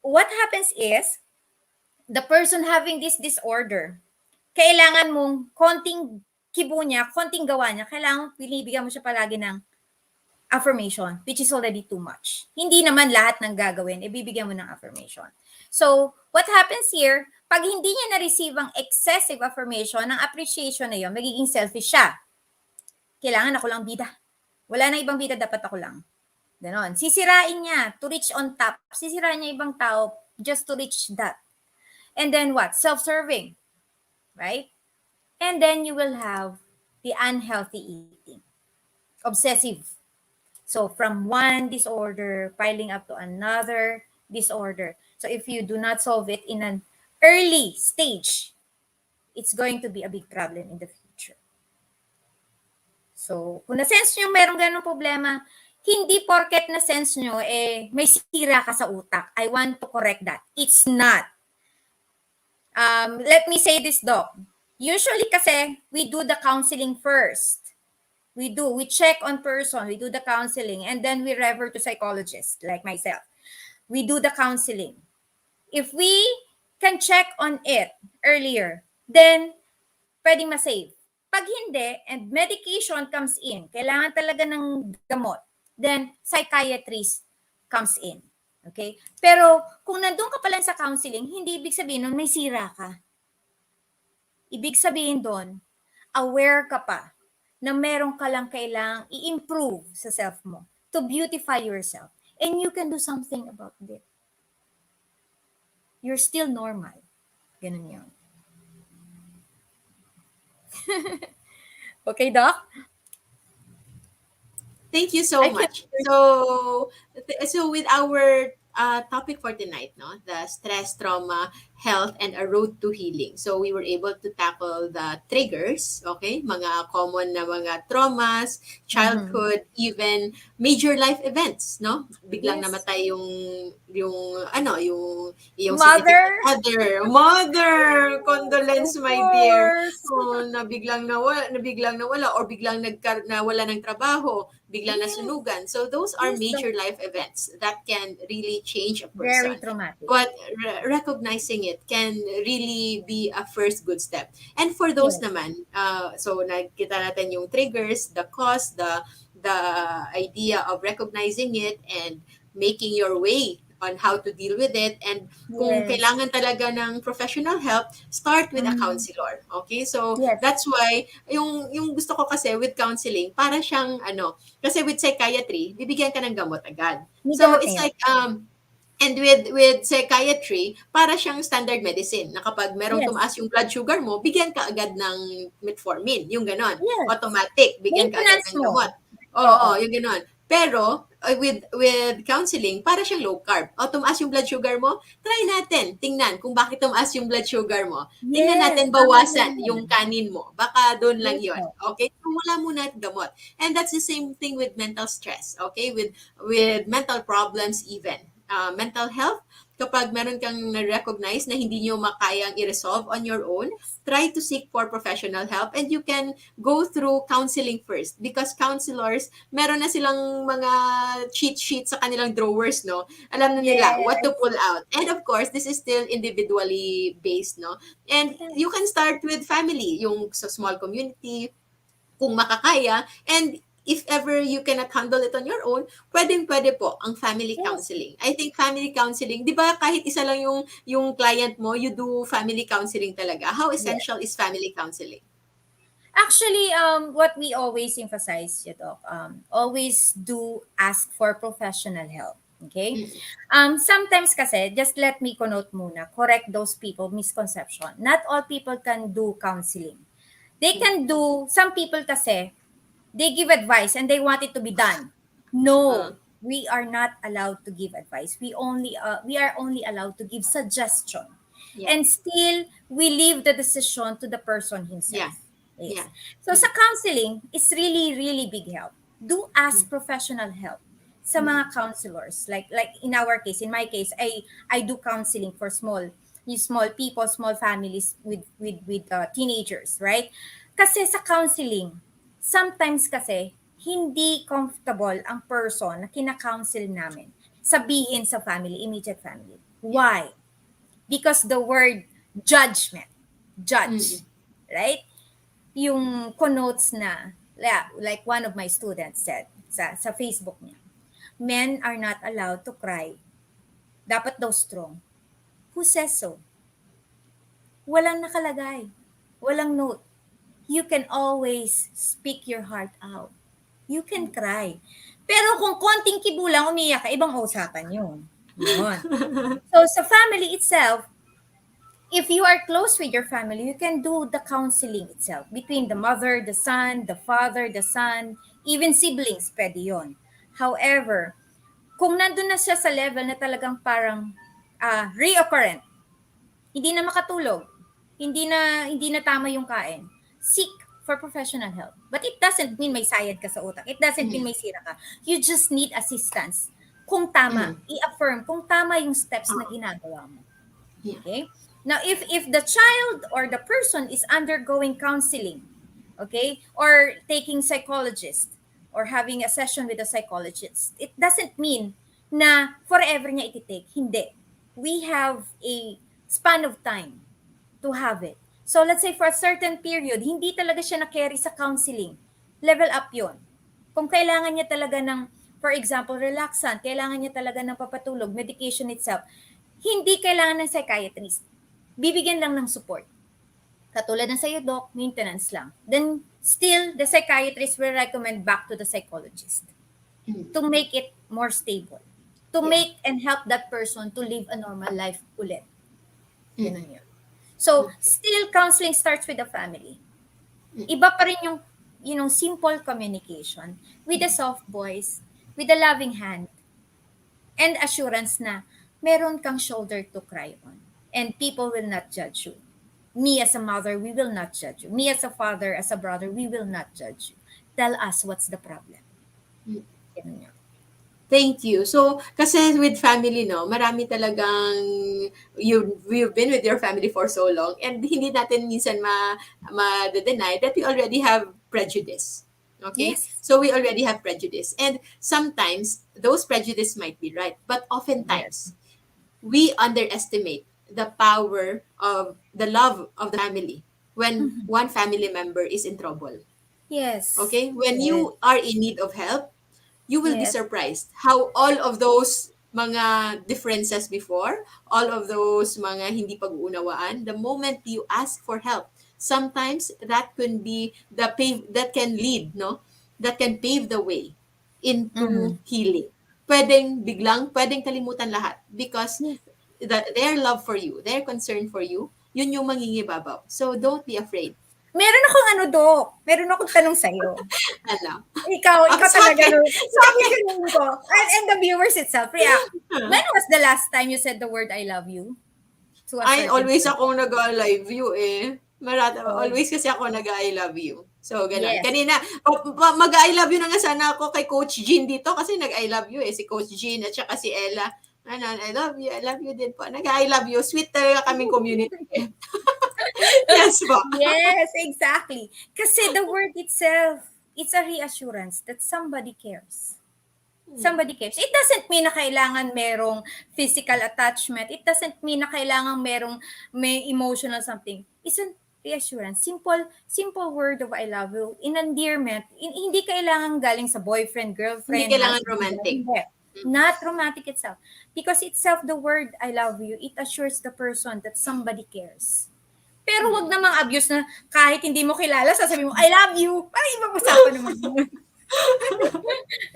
what happens is, the person having this disorder, kailangan mong konting kibo niya, konting gawa niya, kailangan pinibigyan mo siya palagi ng affirmation, which is already too much. Hindi naman lahat ng gagawin, ibibigyan mo ng affirmation. So, what happens here, pag hindi niya na-receive ang excessive affirmation, ng appreciation na yun, magiging selfish siya. Kailangan ako lang bida. Wala na ibang bida, dapat ako lang. Ganon. Sisirain niya to reach on top. Sisirain niya ibang tao just to reach that. And then what? Self-serving. Right? And then you will have the unhealthy eating. Obsessive. So from one disorder piling up to another disorder. So if you do not solve it in an early stage, it's going to be a big problem in the future. So kung na-sense nyo merong ganong problema, hindi porket na-sense nyo, may sira ka sa utak. I want to correct that. It's not. Let me say this, Doc. Usually kasi, we do the counseling first. We check on person, we do the counseling, and then we refer to psychologists like myself. We do the counseling. If we can check on it earlier, then pwedeng ma-save. Pag hindi, and medication comes in, kailangan talaga ng gamot, then psychiatrist comes in. Okay? Pero kung nandun ka pa lang sa counseling, hindi ibig sabihin nun may sira ka. Ibig sabihin doon, aware ka pa na meron ka lang kailangang i-improve sa self mo to beautify yourself. And you can do something about it. You're still normal. Ganun yun. Okay, Doc? Thank you so I can. much. So with our topic for tonight, no, the stress, trauma, health and a road to healing. So we were able to tackle the triggers, okay? Mga common na mga traumas, Mm-hmm. childhood, even major life events, no? Biglang Yes. namatay yung significant Mother, other, mother, of condolence my dear. course. Oh, na biglang nawala or biglang nawala ng trabaho, biglang Yes. nasunugan. So those are Yes. major life events that can really change a Very person. traumatic. But recognizing it can really be a first good step. And for those Yes. naman, so nakita natin yung triggers, the cause, the idea of recognizing it and making your way on how to deal with it. And kung Yes. kailangan talaga ng professional help, start with a Mm-hmm. counselor. Okay? So Yes. that's why yung gusto ko kasi with counseling, para siyang kasi with psychiatry, bibigyan ka ng gamot agad. May So gamot na it's yun. like and with psychiatry, para siyang standard medicine na kapag merong Yes. tumaas yung blood sugar mo, bigyan ka agad ng metformin, yung ganon. Yes. Automatic, bigyan ka agad Maintenance ng mo. gamot. Oo, Oo. yung ganon. Pero with counseling, para siyang low carb. O tumaas yung blood sugar mo, try natin, tingnan kung bakit tumaas yung blood sugar mo. Tingnan Yes. natin Tama bawasan yung yan. kanin mo. Baka doon lang Yes yon. po. Okay? So, wala muna at gamot. And that's the same thing with mental stress. Okay? With mental problems even mental health, kapag meron kang na-recognize na hindi nyo makayang i-resolve on your own, Yes. try to seek for professional help and you can go through counseling first because counselors, meron na silang mga cheat sheets sa kanilang drawers, no? Alam na nila what to Yes. pull out. And of course, this is still individually based, no? And you Yes. can start with family, yung sa small community, kung makakaya. And if ever you cannot handle it on your own, pwedeng-pwede po ang family Yes. counseling. I think family counseling, 'di ba kahit isa lang yung client mo, you do family counseling talaga. How Yes. essential is family counseling? Actually, what we always emphasize, Doc, always do ask for professional help. Okay? Mm, Sometimes kasi, just let me connote muna, correct those people misconception. Not all people can do counseling. They mm, can do, some people kasi, they give advice and they want it to be done. uh, No, we are not allowed to give advice. We are only allowed to give suggestion. yeah, And still we leave the decision to the person yeah, himself. yeah. Yes. So sa Mm, counseling, it's really really big help. Do mm, ask professional help sa mm, mga counselors. Like in our case, in my case, I do counseling for small people, small families with teenagers, right? Kasi sa counseling, sometimes kasi, hindi comfortable ang person na kina-counsel namin sabihin sa family, immediate family. yeah. Why? Because the word judgment, Mm, judge, right? Yung connotes na, like one of my students said sa Facebook niya, men are not allowed to cry. Dapat daw strong. Who says so? Walang nakalagay. Walang note. You can always speak your heart out. You can cry. Pero kung konting kibo lang, umiyak ka, ibang usapan yun. Yun. mm. So, sa family itself, if you are close with your family, you can do the counseling itself between the mother, the son, the father, the son, even siblings, pwede yun. However, kung nandun na siya sa level na talagang parang reoccurrent, hindi na makatulog, hindi na tama yung kain, seek for professional help. But it doesn't mean may sayad ka sa utak. It doesn't mean Mm, may sira ka. You just need assistance. Kung tama, mm. i-affirm kung tama yung steps na Oo, ginagawa mo. yeah. Okay? Now, if the child or the person is undergoing counseling, okay, or taking psychologist, or having a session with a psychologist, it doesn't mean na forever niya iti-take. Hindi. We have a span of time to have it. So let's say for a certain period, hindi talaga siya na-carry sa counseling. Level up yon. Kung kailangan niya talaga ng, for example, relaxant, kailangan niya talaga ng papatulog, medication itself, hindi kailangan ng psychiatrist. Bibigyan lang ng support. Katulad ng sa'yo, doc, maintenance lang. Then, still, the psychiatrist will recommend back to the psychologist Mm, to make it more stable. To yeah. make and help that person to live a normal life ulit. Mm, Ganun yun. So, okay. still, counseling starts with the family. Mm, Iba pa rin yung, simple communication with a soft voice, with a loving hand, and assurance na meron kang shoulder to cry on. and people will not judge you. Me as a mother, we will not judge you. Me as a father, as a brother, we will not judge you. Tell us what's the problem. Ganun yun. Thank you. So, kasi with family, no, marami talagang you've been with your family for so long and hindi natin minsan ma-deny that we already have prejudice. Okay? Yes. So, we already have prejudice. And sometimes, those prejudice might be right. But Yes. oftentimes, we underestimate the power of the love of the family when Mhm. one family member is in trouble. Yes. Okay? When Yes. you are in need of help, you will be Yes. surprised how all of those mga differences before, all of those mga hindi pag-uunawaan, the moment you ask for help, sometimes that can be that can lead, no? That can pave the way into Mhm. healing. Pwedeng kalimutan lahat because Yes. their love for you, their concern for you, yun yung mangingibabaw. So don't be afraid. Meron akong ano, Dok. Meron akong tanong sa'yo. Ano? Ikaw Sa talaga, akin, no? sa Hindi akin. sabihin ko. And the viewers itself, react. When was the last time you said the word I love you to a Ay, certain always person? akong nag-a-live you eh. Oh, Always kasi ako nag-I love you. So, ganun. yes. Kanina, mag-I love you na nga sana ako kay Coach Jean dito kasi nag-I love you eh. Si Coach Jean at saka si Ella. Ano, I love you din po. Nag-I love you. Sweet talaga kaming community eh. Yes po. Yes, exactly. Kasi the word itself, it's a reassurance that somebody cares. Somebody cares. It doesn't mean na kailangan merong physical attachment. It doesn't mean na kailangan may emotional something. It's a reassurance. Simple word of I love you. In endearment. Hindi kailangan galing sa boyfriend, Hindi girlfriend, kailangan husband. romantic. Hindi. Not romantic itself. Because itself, the word I love you, it assures the person that somebody cares. Pero wag namang abuse na kahit hindi mo kilala, sasabihin mo, I love you. Parang ibang usapan naman yun.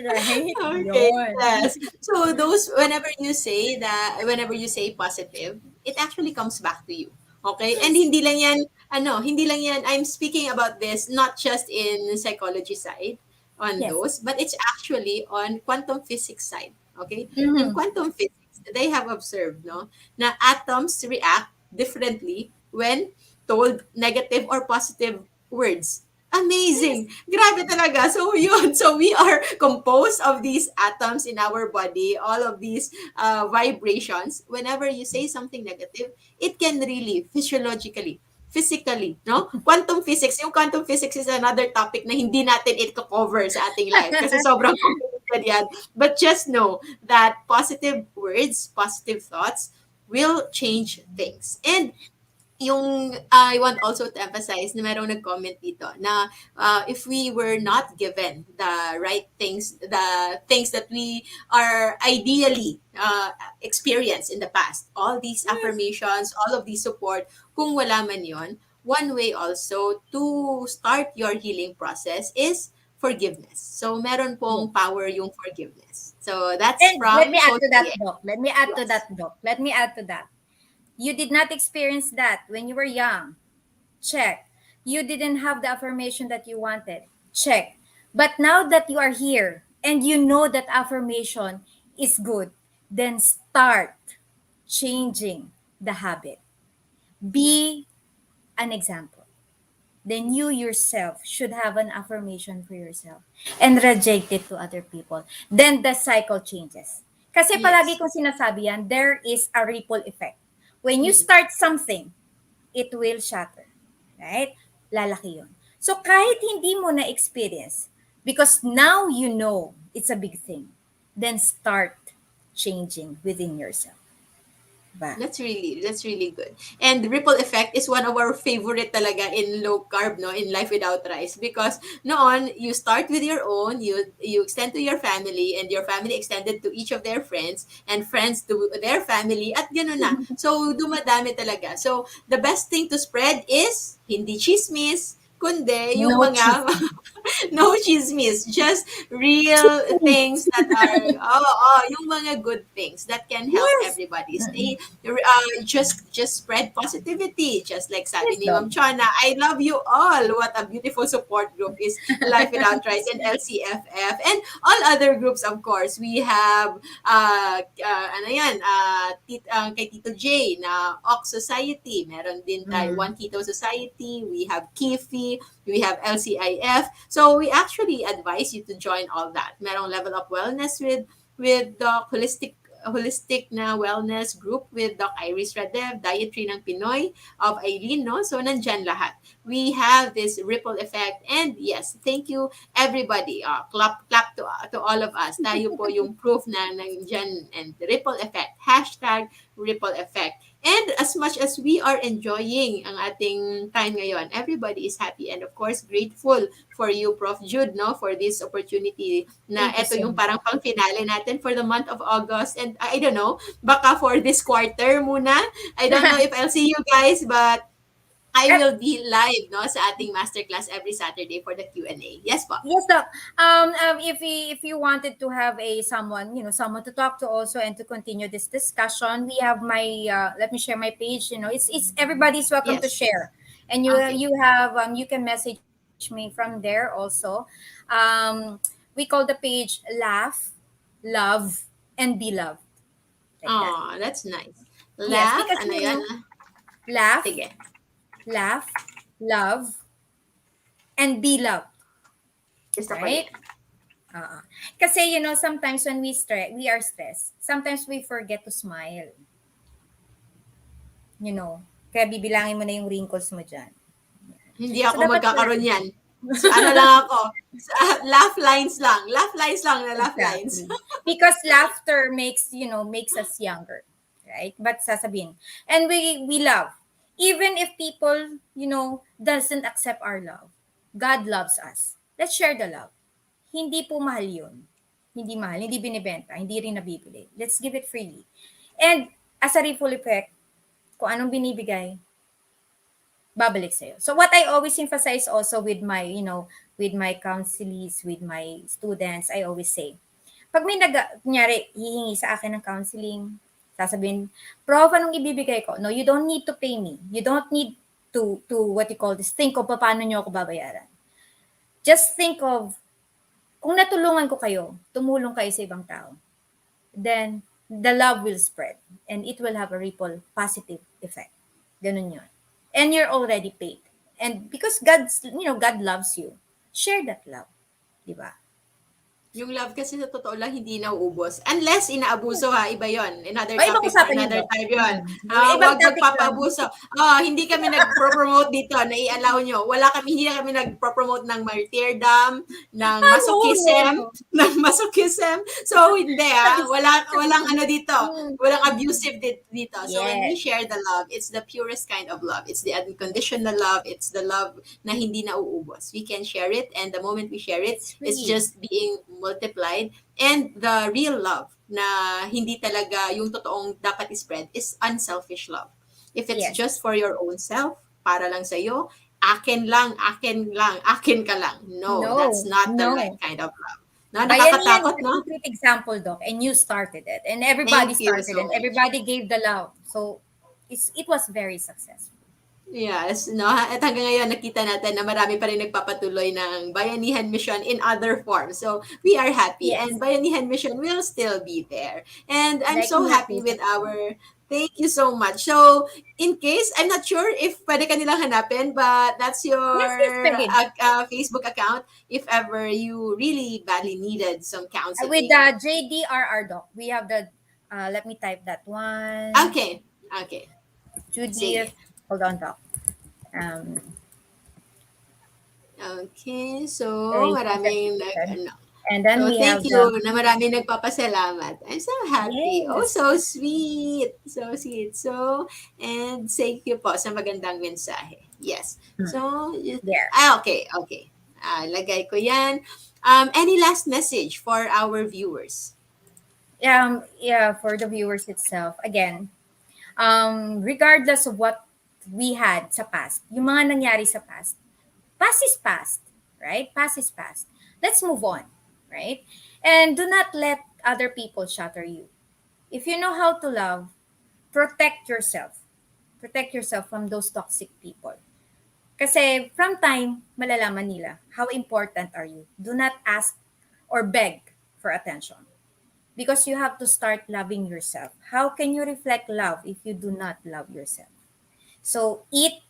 Right? Okay, Yun. yes. So whenever you say positive, it actually comes back to you. Okay? And Yes. hindi lang yan, I'm speaking about this not just in psychology side on Yes. those, but it's actually on quantum physics side. Okay? In Mm-hmm. quantum physics, they have observed, no, na atoms react differently when told negative or positive words. Yes. Amazing! Grabe talaga. So yun, so we are composed of these atoms in our body, all of these vibrations. Whenever you say something negative, it can really physically, no? Quantum physics is another topic na hindi natin ito cover sa ating life kasi sobrang complicated yan. But just know that positive words, positive thoughts will change things. And yung I want also to emphasize na merong nag-comment dito na if we were not given the right things, the things that we are ideally experienced in the past, all these Yes. affirmations, all of these support, kung wala man yon, one way also to start your healing process is forgiveness. So meron Yes. pong power yung forgiveness. So that's And let from me add Coach to that, Ian. Doc. Let me add to Yes. that, Doc. Let me add to that. You did not experience that when you were young. Check. You didn't have the affirmation that you wanted. Check. But now that you are here and you know that affirmation is good, then start changing the habit. Be an example. Then you yourself should have an affirmation for yourself and reject it to other people. Then the cycle changes. Kasi palagi Yes. kong sinasabi yan, there is a ripple effect. When you Mm-mm. start something, it will shatter. Right? Lalaki yun. So kahit hindi mo na-experience, because now you know it's a big thing, then start changing within yourself. Ba? That's really good. And ripple effect is one of our favorite talaga in low carb, no, in life without rice, because noon you start with your own, you extend to your family, and your family extended to each of their friends, and friends to their family, at gano'n na. So dumadami talaga. So the best thing to spread is hindi chismis, kundi yung No mga cheating. No chismis, just real things that are, yung mga good things that can help Yes. everybody. Mm-mm. Stay, just spread positivity. Just like sabi Yes, ni dog. Ma'am Chana, I love you all. What a beautiful support group is Life Without Rice and LCFF and all other groups, of course. We have, ano yan, kay Tito J na Ox Society. Meron din tayo Mm. One Keto Society. We have Kifi. We have LCIF. So we actually advise you to join all that. Merong Level Up Wellness with the holistic na wellness group with Doc Iris Radev, Dietary ng Pinoy of Eileen, no? So, nandyan lahat. We have this ripple effect. And yes, thank you everybody. Clap to all of us. Tayo po yung proof na nandyan and ripple effect. Hashtag ripple effect. And as much as we are enjoying ang ating time ngayon, everybody is happy and of course grateful for you, Prof. Jude, no, for this opportunity na Thank you eto so yung much. parang pang-finale natin for the month of August. And I don't know, baka for this quarter muna. I don't know if I'll see you guys, but I Eh, will be live, no, sa ating masterclass every Saturday for the Q&A. Yes po. yes, doc. If you wanted to have a someone, someone to talk to also and to continue this discussion, we have my let me share my page. It's everybody's welcome to Yes. share, and Okay. you can message me from there also. We call the page "Laugh, Love, and Be Loved," like that. Oh, that's nice. Yes, Laugh, because ano yan? laugh, Sige. laugh, love, and be loved, Gusto ko right? yan. Kasi sometimes when we are stressed. Sometimes we forget to smile. You know, Kaya bibilangin mo na yung wrinkles mo dyan. Hindi So ako dapat magkakaroon palagi. yan. So, ano lang ako, laugh lines lang. Laugh lines lang na laugh lines. Exactly. Because laughter makes us younger, right? But sasabihin. And we love. Even if people, doesn't accept our love. God loves us. Let's share the love. Hindi po mahal yun. Hindi mahal, hindi binibenta, hindi rin nabibili. Let's give it freely. And as a ripple effect, kung anong binibigay, babalik sa'yo. So what I always emphasize also with my counselees, with my students, I always say, pag may kunyari, hihingi sa akin ng counseling, sasabihin, Prof, anong ibibigay ko? No, you don't need to pay me. You don't need to what you call this, think of paano nyo ako babayaran. Just think of, kung natulungan ko kayo, tumulong kayo sa ibang tao, then the love will spread and it will have a ripple positive effect. Ganun yun. And you're already paid. And because God loves you, share that love. Di ba? Yung love kasi sa totoo lang hindi nauubos. Unless inaabuso ha, iba yon. Another O, ibang topic for usapan yun, another Doc. time yon. Ibang Huwag topic yun. magpapaabuso. Hindi kami nagpro-promote dito, nai-allow nyo. Hindi kami nagpro-promote ng martyrdom, ng No, no, masochism, no. ng masochism. So, hindi walang ano dito. Mm. Walang abusive dito. So, when we Yes, share the love, it's the purest kind of love. It's the unconditional love. It's the love na hindi nauubos. We can share it, and the moment we share it, it's it's free. just being multiplied. And the real love na hindi talaga yung totoong dapat spread is unselfish love. If it's Yes. just for your own self, para lang sa'yo, akin lang, akin ka lang. No, that's No, not the right no. kind of love. No, Bayanihan is nakakatakot, a no? concrete example, Doc, and you started it, and everybody Thank you started, so and much. everybody gave the love. So it was very successful. Yes, no? At hanggang ngayon, nakita natin na marami pa rin nagpapatuloy ng Bayanihan Mission in other forms. So, we are happy and Yes, Bayanihan Mission will still be there. And I'm like so in your happy case with as well. thank you so much. So, in case, I'm not sure if pwede ka nilang hanapin, but that's Yes, your yes, pwede. Facebook account if ever you really badly needed some With counseling. the JDRR, Doc, we have the, let me type that one. Okay, okay. Judith, Sige. hold on, Doc. Um, Okay, so Rachel maraming Advincula. ano. And then So we thank have you the, na maraming nagpapasalamat. I'm so happy. Oh, yes. so sweet. So sweet. So, and thank you po sa magandang mensahe. Yes. Hmm, So, there. okay, okay. Lagay ko yan. Any last message for our viewers? Yeah, for the viewers itself, again, regardless of what we had sa past, yung mga nangyari sa past is past, right? Past is past. Let's move on, right? And do not let other people shatter you. If you know how to love, protect yourself. Protect yourself from those toxic people. Kasi from time, malalaman nila how important are you. Do not ask or beg for attention because you have to start loving yourself. How can you reflect love if you do not love yourself? So eat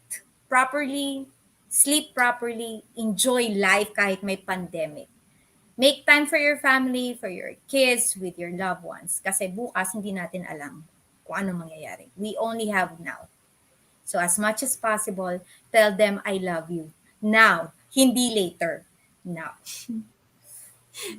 properly, sleep properly, enjoy life kahit may pandemic. Make time for your family, for your kids, with your loved ones. Kasi bukas hindi natin alam kung ano mangyayari. We only have now. So as much as possible, tell them I love you. Now, hindi later. Now.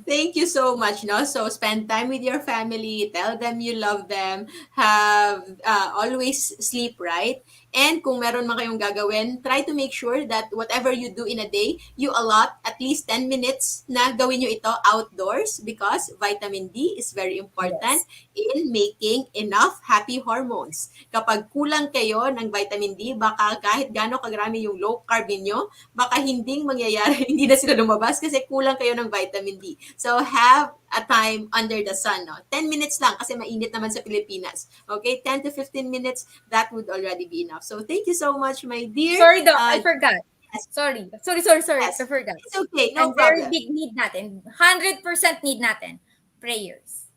Thank you so much, no? So spend time with your family, tell them you love them, have always sleep right. And kung meron man kayong gagawin, try to make sure that whatever you do in a day, you allot at least 10 minutes na gawin nyo ito outdoors because vitamin D is very important Yes. in making enough happy hormones. Kapag kulang kayo ng vitamin D, baka kahit gaano kagrami yung low carb niyo, baka hindi mangyayari, hindi na sila lumabas kasi kulang kayo ng vitamin D. So, have a time under the sun. No? 10 minutes lang kasi mainit naman sa Pilipinas. Okay? 10 to 15 minutes, that would already be enough. So, thank you so much, my dear. Sorry, Doc. I forgot. Yes, Sorry. I yes. forgot. It's okay. No And very problem. big need natin. 100% need natin. Prayers.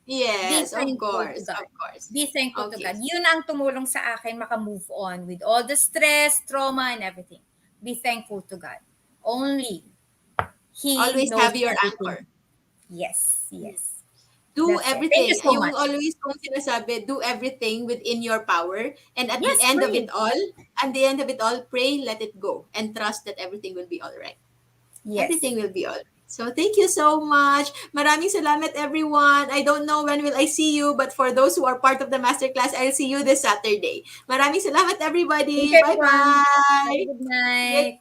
Be Yes, of thankful to course. God. Of course. Be thankful to Okay. God. Yun ang tumulong sa akin makamove on with all the stress, trauma, and everything. Be thankful to God. Only He Always knows have your everything. anchor. Yes. Do That's it. Thank you everything. so Yung much. always kong sinasabi, do everything within your power. And Yes, pray. at the end of it all, pray, let it go. And trust that everything will be all right. Yes. Everything will be all right. So thank you so much. Maraming salamat everyone. I don't know when will I see you, but for those who are part of the masterclass, I'll see you this Saturday. Maraming salamat Thank you, everybody. everyone. Have a Bye-bye. good night. Goodbye.